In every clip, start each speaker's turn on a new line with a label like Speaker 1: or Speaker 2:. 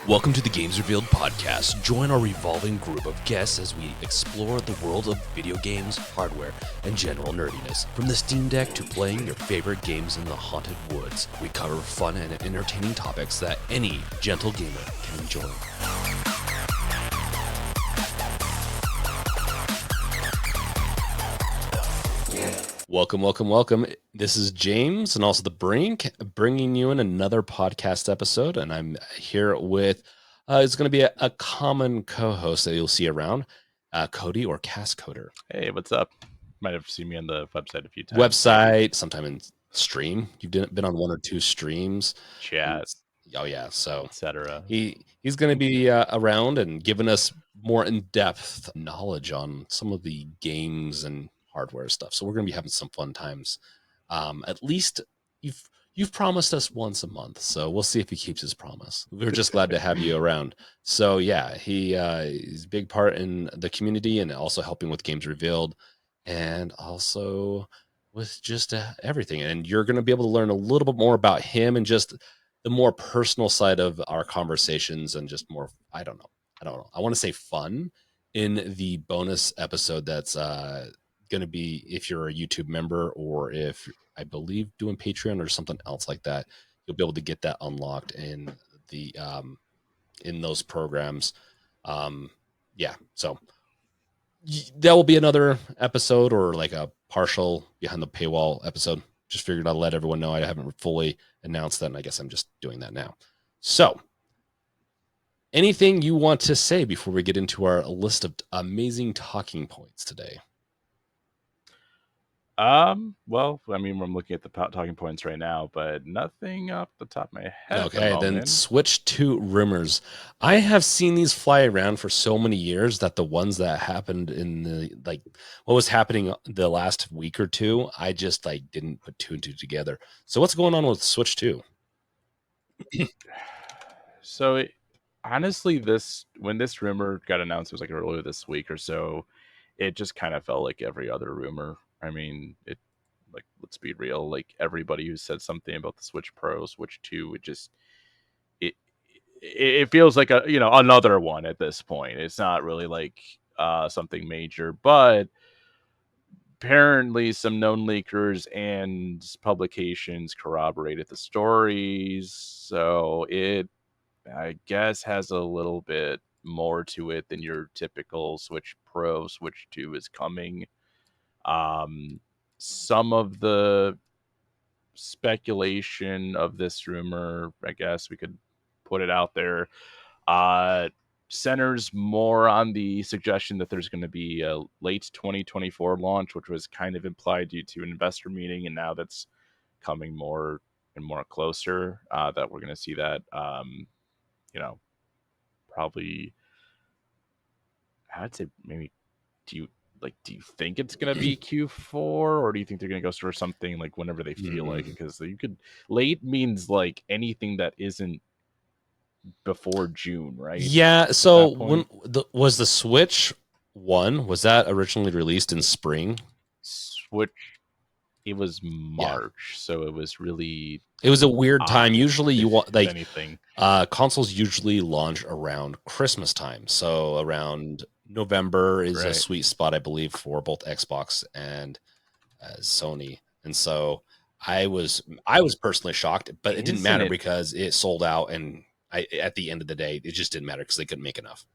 Speaker 1: Welcome to the Games Revealed podcast. Join our revolving group of guests as we explore the world of video games, hardware, and general nerdiness. From the Steam Deck to playing your favorite games in the haunted woods, we cover fun and entertaining topics that any gentle gamer can enjoy. Welcome. This is James and also the Brink, bringing you in another podcast episode. And I'm here with, it's going to be a common co-host that you'll see around, Cody or Castcoder.
Speaker 2: Hey, what's up? Might have seen me on the website a few times.
Speaker 1: Sometime in stream. You've been on one or two streams.
Speaker 2: Chat.
Speaker 1: Oh yeah, so
Speaker 2: etc.
Speaker 1: He's going to be around and giving us more in-depth knowledge on some of the games and hardware stuff. So we're going to be having some fun times. At least you've promised us once a month, so we'll see if he keeps his promise. We're just glad to have you around. So yeah, he's a big part in the community and also helping with Games Revealed and also with just everything. And you're going to be able to learn a little bit more about him and just the more personal side of our conversations and just more, I don't know. I want to say fun in the bonus episode that's going to be if you're a YouTube member or if I believe doing Patreon or something else like that, you'll be able to get that unlocked in the in those programs. So that will be another episode or like a partial behind the paywall episode. Just figured I'd let everyone know I haven't fully announced that, and I guess I'm just doing that now. So anything you want to say before we get into our list of amazing talking points today?
Speaker 2: Well, I mean, I'm looking at the talking points right now, but nothing off the top of my head.
Speaker 1: Okay, then Switch 2 rumors. I have seen these fly around for so many years that the ones that happened in the what was happening the last week or two, I just didn't put two and two together. So what's going on with Switch 2?
Speaker 2: So honestly, when this rumor got announced, it was earlier this week or so. It just kind of felt like every other rumor. I mean, let's be real. Everybody who said something about the Switch Pro, Switch 2, it feels like another one at this point. It's not really something major, but apparently some known leakers and publications corroborated the stories. So it, I guess, has a little bit more to it than your typical Switch Pro. Switch 2 is coming. Some of the speculation of this rumor, I guess we could put it out there, centers more on the suggestion that there's going to be a late 2024 launch, which was kind of implied due to an investor meeting, and now that's coming more and more closer, that we're going to see that, probably, I'd say maybe, do you think it's going to be Q4, or do you think they're going to go for something whenever they feel like it? Because late means anything that isn't before June, right?
Speaker 1: Yeah. So when was the Switch 1? Was that originally released in spring?
Speaker 2: Switch, it was March, so it was really.
Speaker 1: It was a weird time. Usually, you want
Speaker 2: anything.
Speaker 1: Consoles usually launch around Christmas time, so around November is a sweet spot, I believe, for both Xbox and Sony. And so I was personally shocked, but it didn't matter because it sold out, and at the end of the day, it just didn't matter because they couldn't make enough.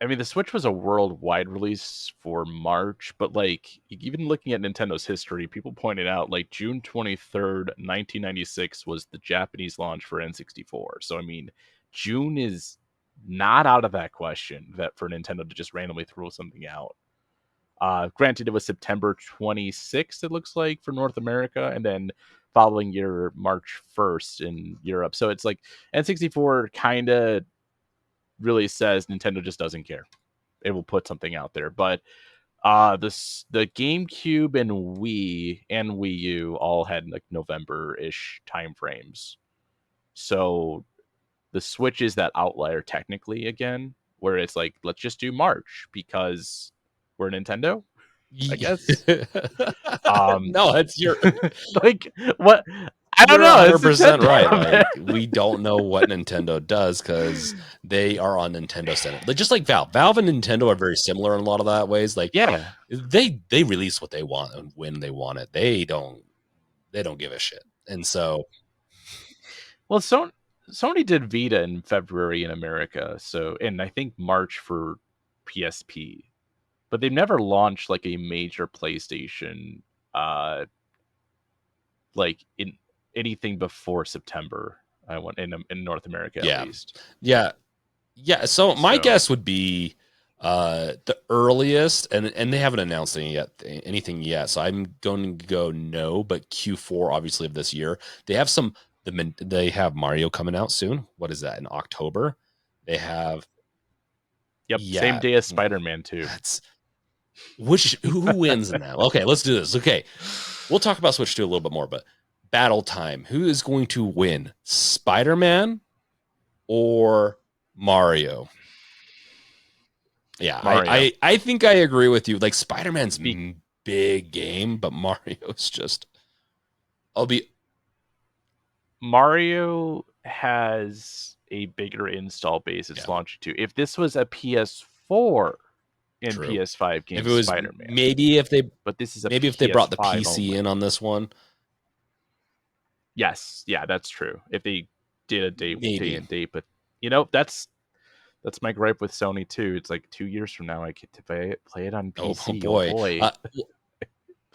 Speaker 2: I mean, the Switch was a worldwide release for March, but even looking at Nintendo's history, people pointed out June 23rd, 1996 was the Japanese launch for N64. So, I mean, June is not out of that question that for Nintendo to just randomly throw something out. Granted, it was September 26th, it looks like, for North America, and then following year, March 1st in Europe. So it's N64 kind of really says Nintendo just doesn't care. It will put something out there. But the GameCube and Wii and Wii U all had November-ish time frames. So the Switch is that outlier technically again, where it's let's just do March because we're Nintendo, I guess.
Speaker 1: No, that's your
Speaker 2: what I don't
Speaker 1: You're
Speaker 2: know. It's
Speaker 1: 100% right.
Speaker 2: Nintendo, man.
Speaker 1: Like, we don't know what Nintendo does because they are on Nintendo Center. Just like Valve. Valve and Nintendo are very similar in a lot of that ways. Like,
Speaker 2: Yeah.
Speaker 1: they release what they want and when they want it. They don't give a shit. And so,
Speaker 2: Well, Sony did Vita in February in America, so and I think March for PSP, but they've never launched like a major PlayStation, uh, like in anything before September. I want in North America at
Speaker 1: yeah.
Speaker 2: least.
Speaker 1: Yeah. Yeah. So my
Speaker 2: So
Speaker 1: guess would be the earliest, and they haven't announced anything yet. So I'm going to go no, but Q4 obviously of this year. They have they have Mario coming out soon. What is that, in October? They have,
Speaker 2: yep, same
Speaker 1: yeah,
Speaker 2: day as Spider-Man 2.
Speaker 1: that's who wins in that? Okay, let's do this. Okay, we'll talk about Switch 2 a little bit more, but battle time. Who is going to win, Spider-Man or Mario? Yeah,
Speaker 2: Mario.
Speaker 1: I think I agree with you. Like, Spider-Man's
Speaker 2: Be-
Speaker 1: big game, but Mario's just, I'll be
Speaker 2: Mario has a bigger install base it's
Speaker 1: yeah,
Speaker 2: launching to. If this was a PS4 and
Speaker 1: true.
Speaker 2: PS5
Speaker 1: If
Speaker 2: game,
Speaker 1: it was
Speaker 2: Spider-Man.
Speaker 1: but
Speaker 2: But this is a
Speaker 1: maybe if they brought the
Speaker 2: PS5
Speaker 1: PC in
Speaker 2: only.
Speaker 1: on this one,
Speaker 2: Yes, yeah, that's true. If they did a day
Speaker 1: maybe.
Speaker 2: and date, but that's my gripe with Sony too. It's like 2 years from now I get to play it on
Speaker 1: Oh
Speaker 2: PC. Oh
Speaker 1: boy.
Speaker 2: boy.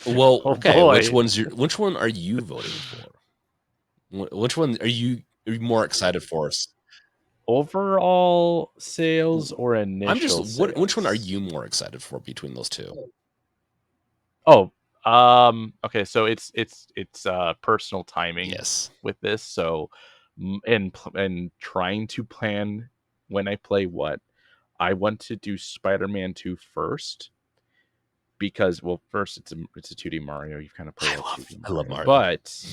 Speaker 1: Well,
Speaker 2: Oh
Speaker 1: okay.
Speaker 2: boy.
Speaker 1: Which one are you voting for? Which one are you more excited for?
Speaker 2: Overall sales or
Speaker 1: I'm just
Speaker 2: initial
Speaker 1: which one are
Speaker 2: sales?
Speaker 1: you more excited for between those two?
Speaker 2: Oh, okay, so it's personal timing
Speaker 1: Yes.
Speaker 2: with this. So and trying to plan when I play what. I want to do Spider-Man 2 first because, well, first it's a 2D Mario. You've kind of played that 2D
Speaker 1: I love
Speaker 2: Mario.
Speaker 1: Mario.
Speaker 2: But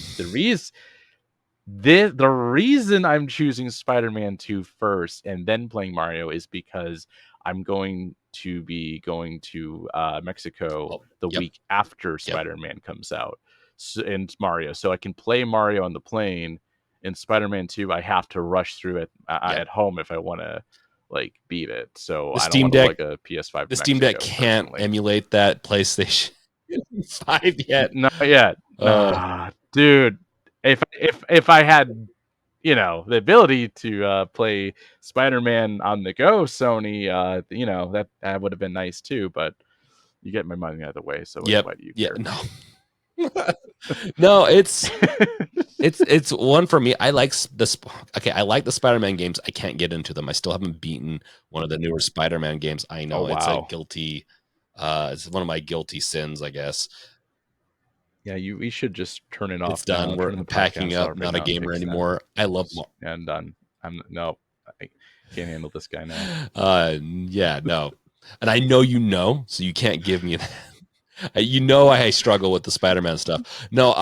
Speaker 2: the reason I'm choosing Spider-Man 2 first and then playing Mario is because I'm going to be going to Mexico
Speaker 1: Oh,
Speaker 2: the
Speaker 1: yep.
Speaker 2: week after
Speaker 1: Yep.
Speaker 2: Spider-Man comes out, and Mario, so I can play Mario on the plane. In Spider-Man 2, I have to rush through it
Speaker 1: Yep.
Speaker 2: at home if I want to like beat it. So
Speaker 1: The
Speaker 2: I don't
Speaker 1: Steam
Speaker 2: want to
Speaker 1: Deck
Speaker 2: lug a PS5
Speaker 1: the
Speaker 2: to
Speaker 1: Steam Deck
Speaker 2: Mexico
Speaker 1: can't
Speaker 2: personally.
Speaker 1: emulate that PlayStation 5 yet.
Speaker 2: Not yet. Nah, dude. If I had the ability to play Spider-Man on the go, Sony, that would have been nice too. But you get my money out of the way, so
Speaker 1: Yep.
Speaker 2: why do you
Speaker 1: Yeah.
Speaker 2: care?
Speaker 1: No. No, it's one for me. I like this. Okay, I like the Spider-Man games. I can't get into them. I still haven't beaten one of the newer Spider-Man games. I
Speaker 2: Oh
Speaker 1: know it's a
Speaker 2: wow.
Speaker 1: guilty. It's one of my guilty sins, I guess.
Speaker 2: Yeah, we should just turn it
Speaker 1: It's
Speaker 2: off
Speaker 1: done.
Speaker 2: now.
Speaker 1: We're
Speaker 2: Turn the
Speaker 1: packing
Speaker 2: podcast
Speaker 1: up.
Speaker 2: off right
Speaker 1: Not a
Speaker 2: now and
Speaker 1: gamer
Speaker 2: fix that.
Speaker 1: anymore. I love.
Speaker 2: And done. No, I can't handle this guy now.
Speaker 1: Yeah, no, and I know you know, so you can't give me that. You know, I struggle with the Spider-Man stuff. No,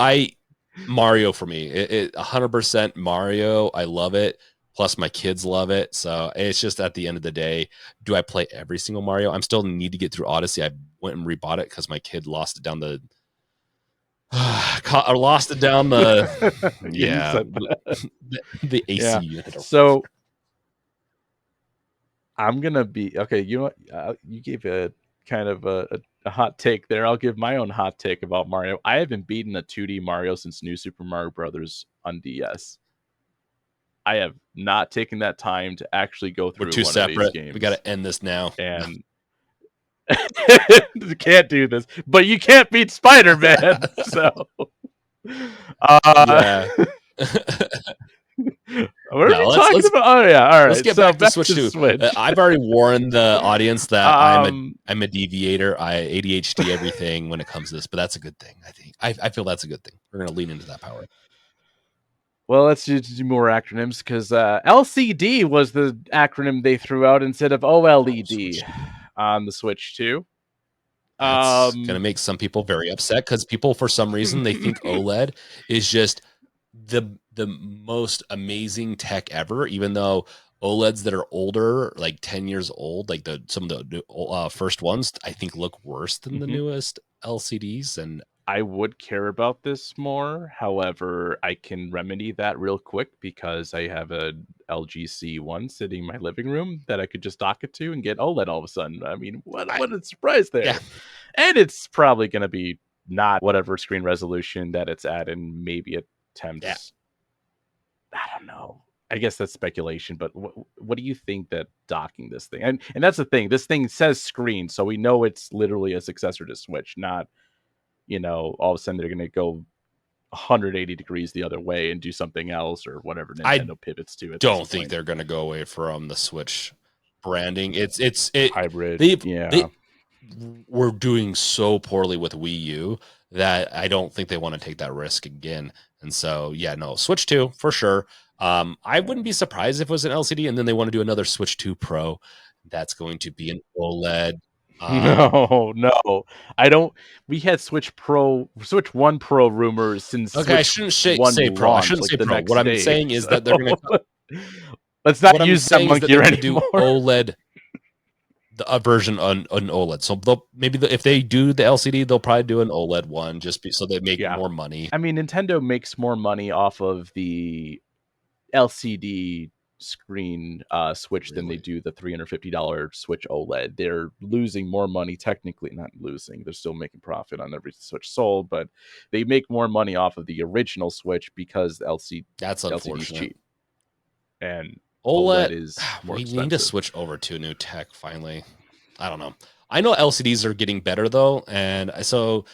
Speaker 1: Mario for me. 100% Mario. I love it. Plus, my kids love it. So it's just, at the end of the day, do I play every single Mario? I'm still need to get through Odyssey. I went and rebought it because my kid lost it down the. I lost it down the.
Speaker 2: Yeah, you
Speaker 1: Yeah,
Speaker 2: said that.
Speaker 1: the AC
Speaker 2: Yeah.
Speaker 1: unit.
Speaker 2: So I'm gonna be okay. You know what? You gave a kind of a hot take there. I'll give my own hot take about Mario. I haven't beaten a 2D Mario since New Super Mario Brothers on DS. I have not taken that time to actually go
Speaker 1: We're
Speaker 2: through
Speaker 1: too
Speaker 2: one of these
Speaker 1: separate. We got
Speaker 2: games,
Speaker 1: to end this now. No.
Speaker 2: and you can't do this. But you can't beat Spider Man. So, uh,
Speaker 1: Yeah.
Speaker 2: what are
Speaker 1: No,
Speaker 2: we talking about? Oh yeah, all
Speaker 1: let's
Speaker 2: right.
Speaker 1: get
Speaker 2: So
Speaker 1: back to
Speaker 2: back
Speaker 1: Switch
Speaker 2: to
Speaker 1: 2.
Speaker 2: Switch.
Speaker 1: I've already warned the audience that
Speaker 2: Um,
Speaker 1: I'm a deviator. I ADHD everything when it comes to this, but that's a good thing. I think I feel that's a good thing. We're gonna lean into that power.
Speaker 2: Well, let's do more acronyms because LCD was the acronym they threw out instead of OLED
Speaker 1: Switch 2.
Speaker 2: on the Switch 2.
Speaker 1: That's gonna make some people very upset because people, for some reason, they think OLED is just the most amazing tech ever, even though OLEDs that are older, like 10 years old, like some of the first ones, I think look worse than the
Speaker 2: Mhm.
Speaker 1: newest LCDs. And
Speaker 2: I would care about this more. However, I can remedy that real quick because I have a LG C1 sitting in my living room that I could just dock it to and get OLED all of a sudden. I mean,
Speaker 1: I,
Speaker 2: what a surprise
Speaker 1: yeah,
Speaker 2: there. And it's probably going to be not whatever screen resolution that it's at, and maybe
Speaker 1: yeah.
Speaker 2: attempts. I don't know. I guess that's speculation, but what do you think that docking this thing? And that's the thing. This thing says screen, so we know it's literally a successor to Switch, not, all of a sudden they're going to go 180 degrees the other way and do something else or whatever
Speaker 1: I
Speaker 2: Nintendo pivots to at this
Speaker 1: don't think
Speaker 2: point.
Speaker 1: they're going to go away from the Switch branding. It
Speaker 2: Hybrid,
Speaker 1: they
Speaker 2: yeah.
Speaker 1: were doing so poorly with Wii U that I don't think they want to take that risk again. And so, yeah, no, Switch 2 for sure. I
Speaker 2: Yeah.
Speaker 1: wouldn't be surprised if it was an LCD and then they want to do another Switch 2 Pro. That's going to be an OLED.
Speaker 2: No, no. I don't We had Switch 1 Pro rumors since
Speaker 1: Okay, I
Speaker 2: Switch
Speaker 1: shouldn't
Speaker 2: 1
Speaker 1: say Pro. I
Speaker 2: launched,
Speaker 1: shouldn't
Speaker 2: like,
Speaker 1: say
Speaker 2: the
Speaker 1: Pro. What
Speaker 2: next
Speaker 1: I'm
Speaker 2: day,
Speaker 1: saying is
Speaker 2: so
Speaker 1: that they're going to
Speaker 2: let's not
Speaker 1: what I'm
Speaker 2: use that
Speaker 1: saying is that
Speaker 2: monkey
Speaker 1: they're going to do
Speaker 2: anymore.
Speaker 1: OLED a version on OLED. So they'll if they do the LCD, they'll probably do an OLED one so they make
Speaker 2: Yeah.
Speaker 1: more money.
Speaker 2: I mean, Nintendo makes more money off of the LCD screen Switch than they
Speaker 1: Really?
Speaker 2: do the $350 Switch OLED. They're losing more money, technically not losing. They're still making profit on every Switch sold, but they make more money off of the original Switch because the
Speaker 1: That's
Speaker 2: LCD is
Speaker 1: unfortunate.
Speaker 2: cheap and OLED
Speaker 1: OLED,
Speaker 2: is more
Speaker 1: we need to
Speaker 2: expensive.
Speaker 1: switch over to new tech finally. I don't know. I know LCDs are getting better though, and so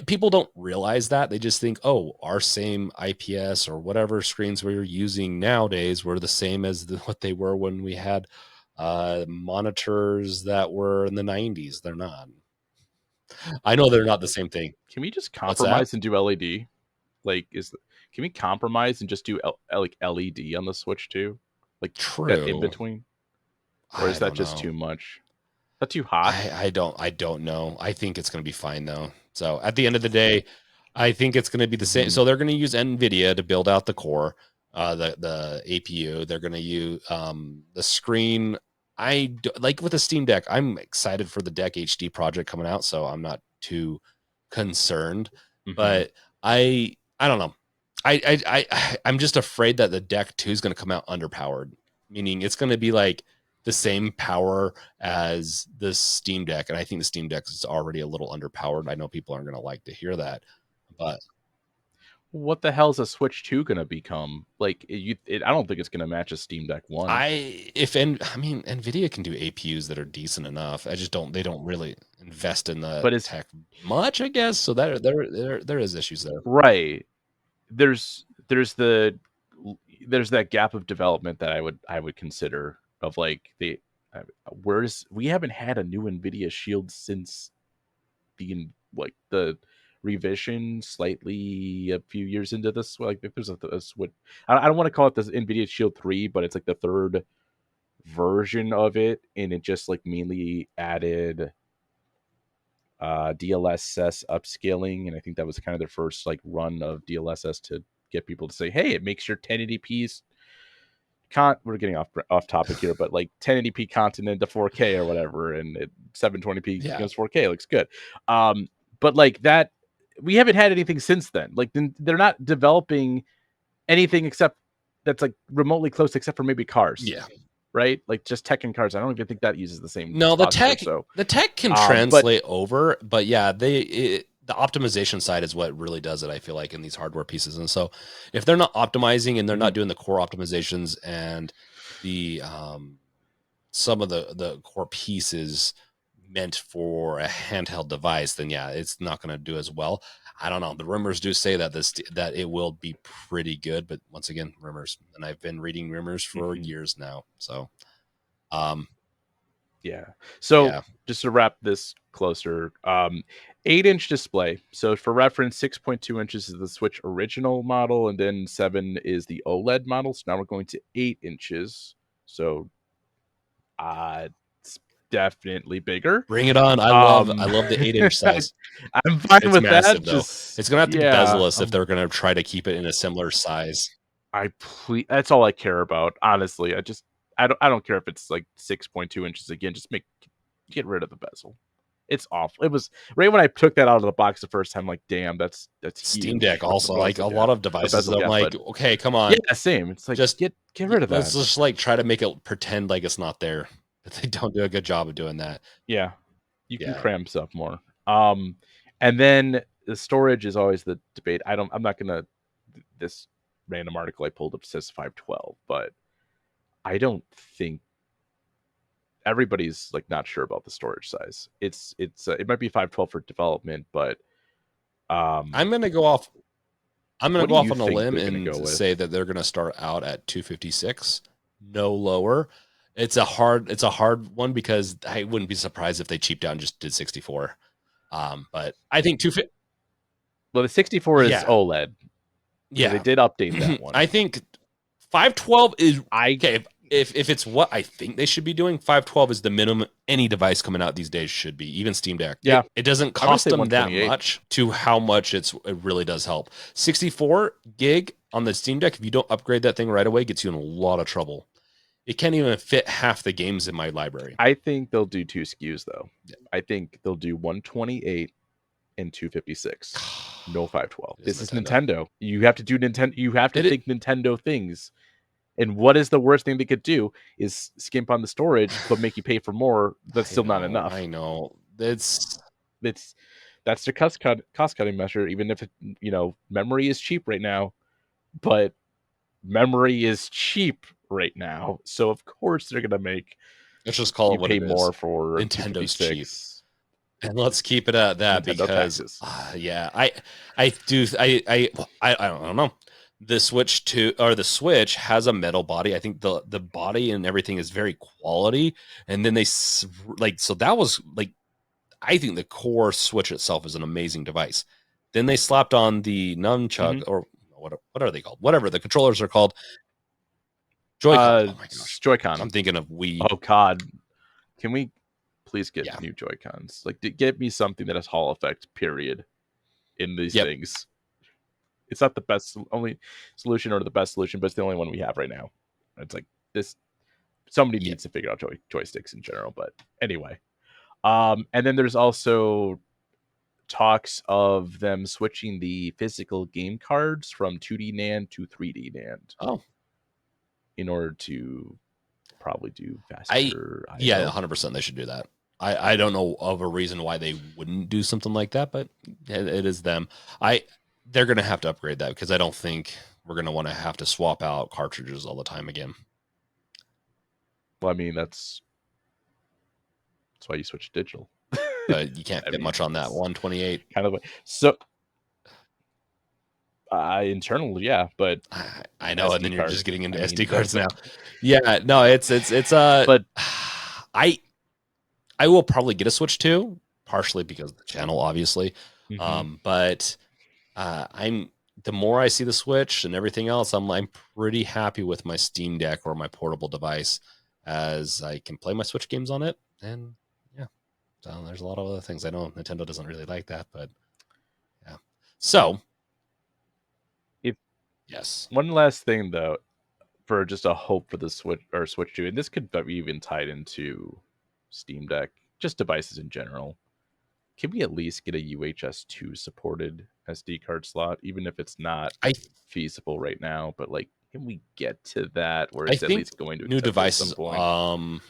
Speaker 1: people don't realize that. They just think, oh, our same IPS or whatever screens we're using nowadays were the same as what they were when we had monitors that were in the 90s. They're not. I know they're not the same thing.
Speaker 2: Can we just
Speaker 1: What's that?
Speaker 2: compromise and do LED? Like, can we compromise and just do like LED on the Switch too? Like that in
Speaker 1: True.
Speaker 2: between, or
Speaker 1: I
Speaker 2: is that
Speaker 1: don't
Speaker 2: just
Speaker 1: know.
Speaker 2: too much? Is that too hot?
Speaker 1: I don't know. I think it's going to be fine though. So at the end of the day, I think it's going to be the same.
Speaker 2: Hmm.
Speaker 1: So they're going to use NVIDIA to build out the core, the APU. They're going to use the screen. Like with the Steam Deck. I'm excited for the Deck HD project coming out, so I'm not too concerned.
Speaker 2: Hmm.
Speaker 1: But I don't know. I'm just afraid that the Deck 2 is going to come out underpowered, meaning it's going to be like the same power as the Steam Deck, and I think the Steam Deck is already a little underpowered. I know people aren't going to like to hear that, but
Speaker 2: What the hell is a Switch 2 gonna become? Like, I don't think it's gonna match a Steam Deck 1.
Speaker 1: I mean, Nvidia can do APUs that are decent enough. I just don't they don't really invest in the
Speaker 2: But it's
Speaker 1: tech much, I guess. So there is issues there.
Speaker 2: right. There's there's the there's that gap of development that I would consider of like where's we haven't had a new NVIDIA Shield since like the revision slightly a few years into this. Like if there's a Switch, I don't want to call it the NVIDIA Shield 3, but it's like the third version of it, and it just like mainly added DLSS upscaling, and I think that was kind of their first like run of DLSS to get people to say, "Hey, it makes your 1080p's we're getting off topic here, but like 1080p content into 4K or whatever, and 720p
Speaker 1: Yeah,
Speaker 2: becomes 4K. It looks good." But like that, we haven't had anything since then. Like they're not developing anything except that's like remotely close, except for maybe cars,
Speaker 1: yeah.
Speaker 2: right? Like just tech and cars. I don't even think that uses the same
Speaker 1: No,
Speaker 2: processor. So,
Speaker 1: the tech can
Speaker 2: but
Speaker 1: translate over, but yeah, the optimization side is what really does it. I feel like in these hardware pieces, and so if they're not optimizing and they're not
Speaker 2: mhm.
Speaker 1: doing the core optimizations and the some of the core pieces meant for a handheld device, then yeah, it's not going to do as well. I don't know. The rumors do say that that it will be pretty good, but once again, rumors, and I've been reading rumors for
Speaker 2: Mhm.
Speaker 1: years now. So, um,
Speaker 2: Yeah. So
Speaker 1: yeah,
Speaker 2: just to wrap this closer, 8-inch display. So for reference, 6.2 inches is the Switch original model, and then 7 is the OLED model. So now we're going to 8 inches. So it's definitely bigger.
Speaker 1: bring it on. I
Speaker 2: Um,
Speaker 1: love the 8-inch size.
Speaker 2: I'm fine
Speaker 1: It's
Speaker 2: with that.
Speaker 1: massive though.
Speaker 2: Just
Speaker 1: It's gonna have to be
Speaker 2: yeah,
Speaker 1: bezel-less if they're gonna try to keep it in a similar size.
Speaker 2: that's all I care about. Honestly, I don't care if it's like 6.2 inches again. Just get rid of the bezel. It's awful. It was right when I took that out of the box the first time, like, damn, that's
Speaker 1: Steam
Speaker 2: huge.
Speaker 1: Deck
Speaker 2: What's the
Speaker 1: also, like a
Speaker 2: bezel
Speaker 1: lot
Speaker 2: gap?
Speaker 1: of
Speaker 2: The
Speaker 1: devices.
Speaker 2: bezel
Speaker 1: I'm
Speaker 2: gap,
Speaker 1: like,
Speaker 2: but
Speaker 1: okay, come on,
Speaker 2: yeah, same. It's like
Speaker 1: just
Speaker 2: get rid of
Speaker 1: let's
Speaker 2: that.
Speaker 1: just like try to make it pretend like it's not there. But they don't do a good job of doing that.
Speaker 2: Yeah, you can
Speaker 1: Yeah,
Speaker 2: cram stuff more. And then the storage is always the debate. I'm not gonna this random article I pulled up says 512, but I don't think everybody's like not sure about the storage size. It might be 512 for development, but
Speaker 1: I'm gonna go off. I'm gonna
Speaker 2: what do
Speaker 1: go off
Speaker 2: you
Speaker 1: on a
Speaker 2: think
Speaker 1: limb
Speaker 2: they're gonna
Speaker 1: and
Speaker 2: go
Speaker 1: say
Speaker 2: with?
Speaker 1: that they're gonna start out at 256, no lower. It's a hard one because I wouldn't be surprised if they cheaped out and just did 64. But I think 250.
Speaker 2: Well, the 64 is
Speaker 1: Yeah,
Speaker 2: OLED, so they
Speaker 1: yeah.
Speaker 2: did update that
Speaker 1: I
Speaker 2: one.
Speaker 1: think 512 is
Speaker 2: I
Speaker 1: okay. If it's what I think they should be doing, 512 is the minimum any device coming out these days should be, even Steam Deck.
Speaker 2: Yeah,
Speaker 1: It doesn't
Speaker 2: I'm gonna
Speaker 1: cost
Speaker 2: say
Speaker 1: them that
Speaker 2: 128.
Speaker 1: much to how much it really does help. 64 gig on the Steam Deck, if you don't upgrade that thing right away, gets you in a lot of trouble. It can't even fit half the games in my library.
Speaker 2: I think they'll do two SKUs though.
Speaker 1: Yeah.
Speaker 2: I think they'll do 128 and 256. No 512.
Speaker 1: It is
Speaker 2: This is
Speaker 1: Nintendo.
Speaker 2: Nintendo. You have to do Nintendo. You have to
Speaker 1: It,
Speaker 2: think Nintendo things. And what is the worst thing they could do is skimp on the storage, but make you pay for more. That's
Speaker 1: I
Speaker 2: still not
Speaker 1: know,
Speaker 2: enough.
Speaker 1: I know. It's
Speaker 2: It's that's their cost cutting measure. Even if memory is cheap right now, but memory is cheap right now, so of course they're gonna make
Speaker 1: let's just call
Speaker 2: you
Speaker 1: it what
Speaker 2: pay
Speaker 1: it is.
Speaker 2: more for
Speaker 1: Nintendo's cheap.
Speaker 2: 256.
Speaker 1: And let's keep it at that
Speaker 2: Nintendo
Speaker 1: because,
Speaker 2: taxes.
Speaker 1: yeah, I don't know. The Switch 2 or the Switch has a metal body. I think the body and everything is very quality. And then so that was like, I think the core Switch itself is an amazing device. Then they slapped on the nunchuck
Speaker 2: Mhm.
Speaker 1: or what are they called? Whatever the controllers are called, Joy-Cons. Oh my gosh,
Speaker 2: Joy-Con.
Speaker 1: I'm thinking of Wii.
Speaker 2: Oh God, can we please get
Speaker 1: Yeah.
Speaker 2: new Joy-Cons? Like, get me something that has Hall effect. Period. In these
Speaker 1: Yep.
Speaker 2: things, it's not the best only solution or the best solution, but it's the only one we have right now. It's like this. Somebody
Speaker 1: Yep.
Speaker 2: needs to figure out joysticks in general. But anyway, and then there's also talks of them switching the physical game cards from 2D NAND to 3D NAND
Speaker 1: Oh,
Speaker 2: in order to probably do
Speaker 1: I
Speaker 2: faster
Speaker 1: yeah,
Speaker 2: IO.
Speaker 1: 100% they should do that. I don't know of a reason why they wouldn't do something like that, but it is them. They're gonna have to upgrade that because I don't think we're gonna want to have to swap out cartridges all the time again.
Speaker 2: Well, I mean that's why you switch to digital.
Speaker 1: But you can't
Speaker 2: I
Speaker 1: fit
Speaker 2: mean,
Speaker 1: much on that
Speaker 2: it's
Speaker 1: 128.
Speaker 2: kind of so internal, yeah, but
Speaker 1: I know, and
Speaker 2: SD
Speaker 1: then you're
Speaker 2: card.
Speaker 1: just getting into
Speaker 2: I mean,
Speaker 1: SD cards now. Yeah, no, it's
Speaker 2: but
Speaker 1: I I will probably get a Switch 2, partially because of the channel, obviously.
Speaker 2: mhm.
Speaker 1: But I'm the more I see the Switch and everything else, I'm pretty happy with my Steam Deck or my portable device, as I can play my Switch games on it. And yeah, so there's a lot of other things. I know Nintendo doesn't really like that, but yeah. So
Speaker 2: If
Speaker 1: yes,
Speaker 2: one last thing though, for just a hope for the Switch 2, and this could be even tied into Steam Deck, just devices in general. Can we at least get a UHS-2 supported SD card slot, even if it's not
Speaker 1: I
Speaker 2: feasible right now? But like, can we get to that where
Speaker 1: I
Speaker 2: it's at
Speaker 1: think
Speaker 2: least going to
Speaker 1: new
Speaker 2: accept it at some
Speaker 1: devices.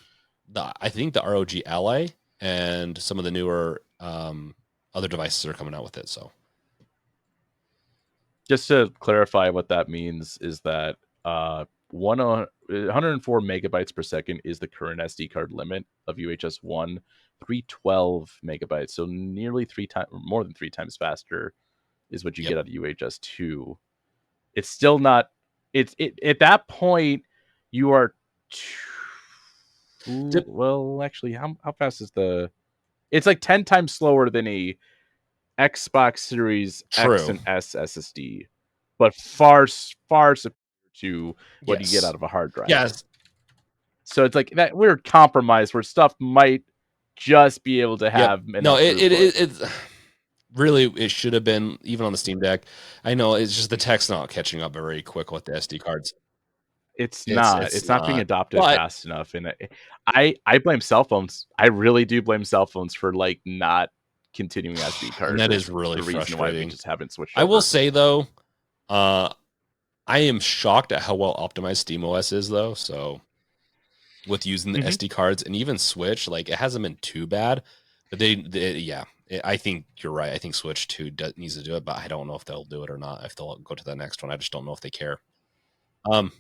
Speaker 2: point?
Speaker 1: I think the ROG Ally and some of the newer other devices are coming out with it. So
Speaker 2: Just to clarify, what that means is that 104 megabytes per second is the current SD card limit of UHS 1. 312 megabytes, so nearly three times, more than three times faster, is what you
Speaker 1: yep.
Speaker 2: get out of UHS 2. It's still not. At that point, you are. Well, actually, how fast is the? It's like 10 times slower than a Xbox Series X
Speaker 1: True.
Speaker 2: and S SSD, but far superior to what you get
Speaker 1: Yes.
Speaker 2: out of a hard drive.
Speaker 1: Yes.
Speaker 2: So it's like that weird compromise where stuff might just be able to
Speaker 1: Yep.
Speaker 2: have
Speaker 1: No,
Speaker 2: enough throughput.
Speaker 1: it's really it should have been even on the Steam Deck. I know it's just the tech's not catching up very quick with the SD cards.
Speaker 2: It's not.
Speaker 1: It's
Speaker 2: It's not being
Speaker 1: not.
Speaker 2: adopted
Speaker 1: But
Speaker 2: fast enough, and I blame cell phones. I really do blame cell phones for, like, not continuing SD
Speaker 1: and
Speaker 2: cards
Speaker 1: that is
Speaker 2: as
Speaker 1: really
Speaker 2: the reason why we
Speaker 1: frustrating.
Speaker 2: just haven't switched
Speaker 1: I will
Speaker 2: over.
Speaker 1: say though, uh, I am shocked at how well optimized SteamOS is though. So with using the
Speaker 2: Mhm.
Speaker 1: SD cards and even Switch, like it hasn't been too bad. But yeah, I think you're right. I think Switch 2 needs to do it, but I don't know if they'll do it or not. If they'll go to the next one, I just don't know if they care. Um,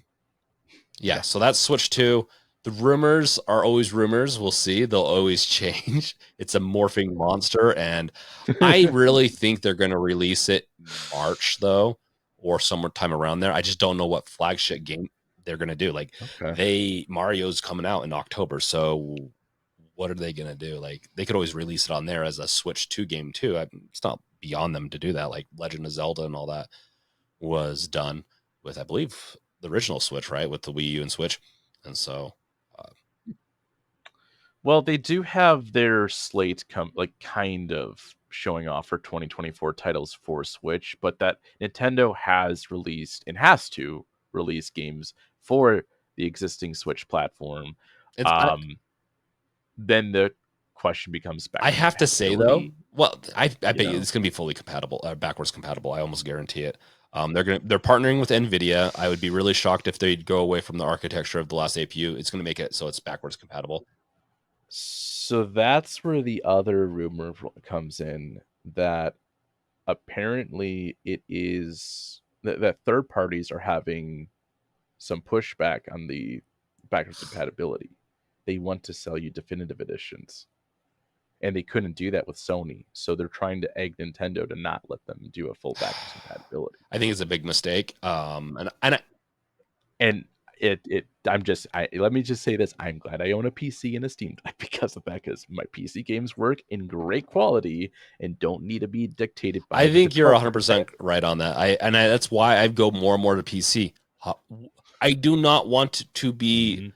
Speaker 1: yeah,
Speaker 2: Yeah.
Speaker 1: so that's Switch 2. The rumors are always rumors. We'll see. They'll always change. It's a morphing monster. And I really think they're going to release it March, though, or sometime around there. I just don't know what flagship game they're going to do. Like,
Speaker 2: Okay.
Speaker 1: Mario's coming out in October. So what are they going to do? Like, they could always release it on there as a Switch 2 game, too. It's not beyond them to do that. Like, Legend of Zelda and all that was done with, I believe, the original Switch, right? With the Wii U and Switch. And so, uh,
Speaker 2: Well, they do have their slate kind of showing off for 2024 titles for Switch, but that Nintendo has released and has to release games for the existing Switch platform.
Speaker 1: it's,
Speaker 2: Um, then the question becomes
Speaker 1: I
Speaker 2: backwards
Speaker 1: have to say though,
Speaker 2: compatibility,
Speaker 1: well, I
Speaker 2: you
Speaker 1: bet you
Speaker 2: know?
Speaker 1: it's going to be fully compatible, backwards compatible. I almost guarantee it. They're partnering with Nvidia. I would be really shocked if they'd go away from the architecture of the last APU. It's going to make it so it's backwards compatible.
Speaker 2: So that's where the other rumor comes in, that apparently it is that third parties are having some pushback on the backwards compatibility. They want to sell you definitive editions, and they couldn't do that with Sony. So they're trying to egg Nintendo to not let them do a full backwards compatibility.
Speaker 1: I think it's a big mistake. And
Speaker 2: And I let me just say this: I'm glad I own a PC and a Steam Deck because of that, because my PC games work in great quality and don't need to be dictated by
Speaker 1: I
Speaker 2: the
Speaker 1: think you're
Speaker 2: developers.
Speaker 1: 100% right on that. That's why I go more and more to PC. I do not want to be
Speaker 2: Mhm.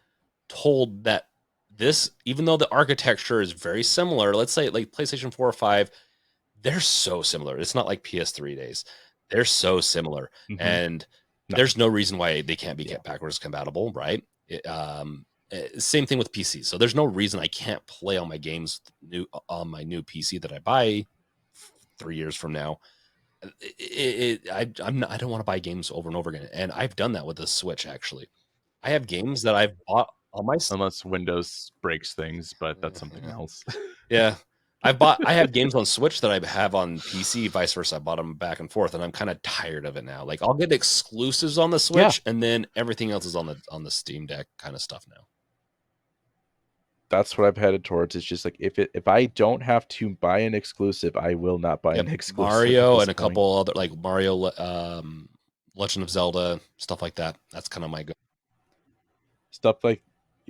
Speaker 1: told that this, even though the architecture is very similar, let's say like PlayStation 4 or 5, they're so similar. It's not like PS3 days. They're so similar.
Speaker 2: Mhm.
Speaker 1: And
Speaker 2: No.
Speaker 1: there's no reason why they can't be
Speaker 2: Yeah.
Speaker 1: backwards compatible, right? Same thing with PC. So there's no reason I can't play all my games on my new PC that I buy 3 years from now. I don't want to buy games over and over again, and I've done that with the Switch. Actually, I have games that I've bought on my
Speaker 2: Unless Windows breaks things, but that's something else.
Speaker 1: yeah. I have games on Switch that I have on PC, vice versa. I bought them back and forth, and I'm kind of tired of it now. Like I'll get exclusives on the
Speaker 2: Yeah,
Speaker 1: Switch, and then everything else is on the Steam Deck kind of stuff now.
Speaker 2: that's what I've headed towards. It's just like, if I don't have to buy an exclusive, I will not buy an
Speaker 1: Yep,
Speaker 2: exclusive at
Speaker 1: Mario
Speaker 2: this
Speaker 1: and a
Speaker 2: point.
Speaker 1: couple other like Legend of Zelda, stuff like that. That's kind of my go.
Speaker 2: Stuff like,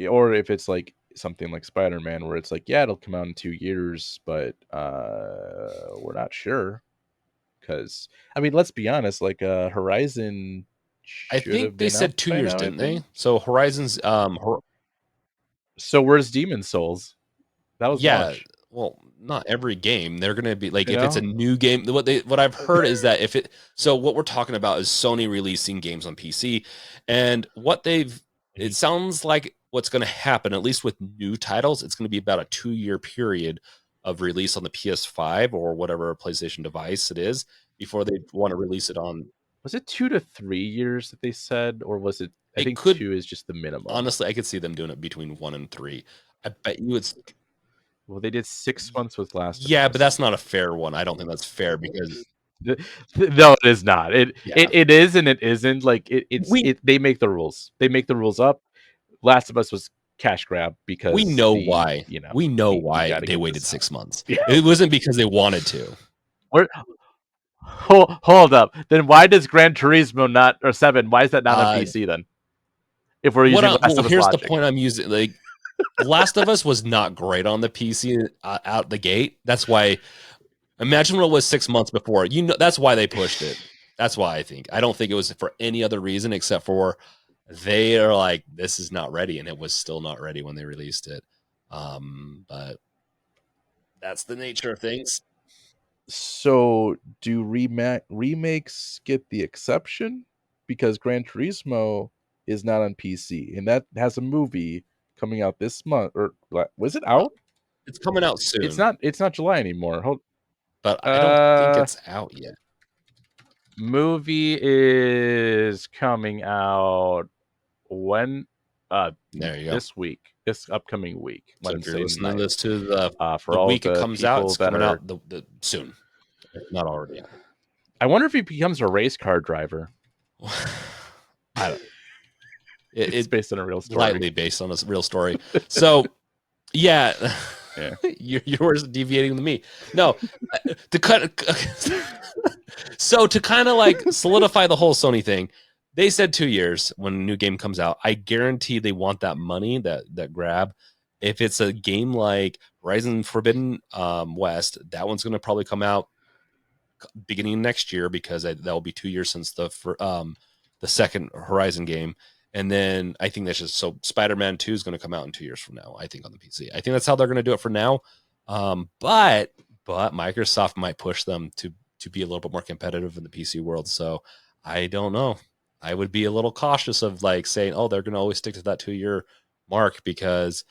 Speaker 2: or if it's like something like Spider-Man, where it's like, yeah, it'll come out in 2 years, but we're not sure. Because I mean, let's be honest, like Horizon
Speaker 1: I
Speaker 2: should
Speaker 1: think
Speaker 2: have
Speaker 1: they
Speaker 2: been out
Speaker 1: said two
Speaker 2: by
Speaker 1: years,
Speaker 2: now, I
Speaker 1: didn't they?
Speaker 2: think.
Speaker 1: So Horizons,
Speaker 2: So where's Demon Souls? That was
Speaker 1: yeah,
Speaker 2: March,
Speaker 1: well, not every game. They're gonna be like
Speaker 2: you
Speaker 1: if it's a
Speaker 2: know?
Speaker 1: new game. What I've heard is that if it so what we're talking about is Sony releasing games on PC, and what they've
Speaker 2: Mhm.
Speaker 1: it sounds like what's going to happen, at least with new titles, it's going to be about a 2 year period of release on the PS5 or whatever PlayStation device it is before they want to release it on.
Speaker 2: Was it 2 to 3 years that they said, or was it? I
Speaker 1: It
Speaker 2: think
Speaker 1: could
Speaker 2: 2 is just the minimum.
Speaker 1: honestly, I could see them doing it between 1 and 3. I bet you it's
Speaker 2: Well, they did 6 months with Last of
Speaker 1: yeah, but
Speaker 2: Us.
Speaker 1: that's not a fair one. I don't think that's fair because
Speaker 2: Th- no, it is not. It
Speaker 1: yeah,
Speaker 2: it it is and it isn't. Like
Speaker 1: we
Speaker 2: they make the rules. They make the rules up. Last of Us was cash grab
Speaker 1: we
Speaker 2: because
Speaker 1: know why. We know
Speaker 2: we
Speaker 1: why
Speaker 2: got to
Speaker 1: they
Speaker 2: get
Speaker 1: waited
Speaker 2: this out.
Speaker 1: 6 months.
Speaker 2: Yeah.
Speaker 1: It wasn't because they wanted to.
Speaker 2: We're, hold up. Then why does Gran Turismo not, or 7? Why is that not on
Speaker 1: Uh,
Speaker 2: PC then? If we're using Last
Speaker 1: well,
Speaker 2: of Us
Speaker 1: here's the
Speaker 2: logic.
Speaker 1: point I'm using. Like, Last of Us was not great on the PC out the gate. That's why. Imagine what it was 6 months before. That's why they pushed it. That's why I think. I don't think it was for any other reason except for they are like, this is not ready, and it was still not ready when they released it. But that's the nature of things.
Speaker 2: So do remakes get the exception? Because Gran Turismo is not on PC, and that has a movie coming out this month. Or was it out?
Speaker 1: It's coming out
Speaker 2: It's
Speaker 1: soon,
Speaker 2: not. It's not July anymore. Hold.
Speaker 1: but I don't think it's out yet.
Speaker 2: Movie is coming out when?
Speaker 1: There you go.
Speaker 2: This week. This upcoming week,
Speaker 1: So if you're
Speaker 2: Wednesday
Speaker 1: listening to
Speaker 2: night.
Speaker 1: this to
Speaker 2: For
Speaker 1: the
Speaker 2: all
Speaker 1: week it
Speaker 2: the
Speaker 1: comes out,
Speaker 2: people
Speaker 1: it's
Speaker 2: that
Speaker 1: coming
Speaker 2: are,
Speaker 1: out soon, if not already out.
Speaker 2: I wonder if he becomes a race car driver.
Speaker 1: I don't.
Speaker 2: It's
Speaker 1: It
Speaker 2: based on a real story.
Speaker 1: lightly based on a real story. So yeah,
Speaker 2: Yeah.
Speaker 1: you're worse deviating than me. No, to cut. So to kind of like solidify the whole Sony thing, they said 2 years when a new game comes out. I guarantee they want that money, that grab. If it's a game like Horizon Forbidden West, that one's going to probably come out beginning next year because that will be 2 years since the second Horizon game. And then I think that's just so Spider-Man 2 is going to come out in 2 years from now, I think, on the PC. I think that's how they're going to do it for now. But Microsoft might push them to be a little bit more competitive in the PC world. So I don't know. I would be a little cautious of like saying, oh, they're going to always stick to that 2-year mark because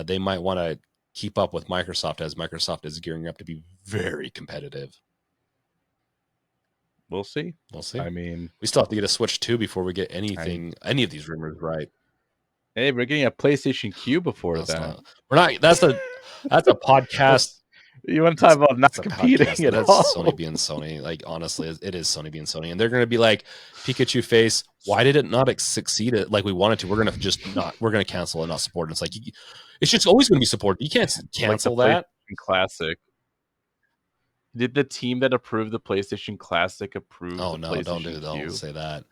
Speaker 1: they might want to keep up with Microsoft as Microsoft is gearing up to be very competitive.
Speaker 2: We'll see.
Speaker 1: We'll see.
Speaker 2: I mean,
Speaker 1: we still have to get a Switch 2 before we get any of these rumors right.
Speaker 2: Hey, we're getting a PlayStation Q before that.
Speaker 1: We're not. That's a podcast.
Speaker 2: You want to talk about not competing at
Speaker 1: that's
Speaker 2: all?
Speaker 1: Sony being Sony. Like honestly, it is Sony being Sony, and they're going to be like Pikachu face. Why did it not succeed it like we wanted to? We're going to just not. We're going to cancel and not support it. It's like it's just always going to be supported. You can't cancel
Speaker 2: like
Speaker 1: that.
Speaker 2: Classic. Did the team that approved the PlayStation Classic approve the PlayStation
Speaker 1: don't say that.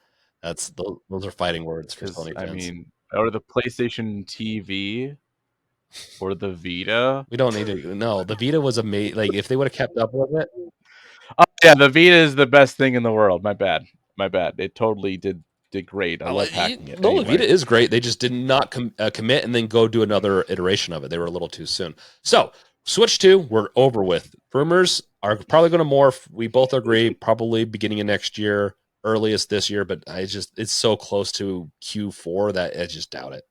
Speaker 1: That's those are fighting words for Sony fans.
Speaker 2: I mean, or the PlayStation TV or the Vita.
Speaker 1: We don't need to. No, the Vita was amazing. Like if they would have kept up with it.
Speaker 2: Oh yeah, the Vita is the best thing in the world. My bad. It totally did great. I love hacking it.
Speaker 1: No,
Speaker 2: anyway.
Speaker 1: the Vita is great. They just did not commit and then go do another iteration of it. They were a little too soon. So Switch 2, we're over with. Rumors are probably going to morph. We both agree, probably beginning of next year, earliest this year, but it's so close to Q4 that I just doubt it.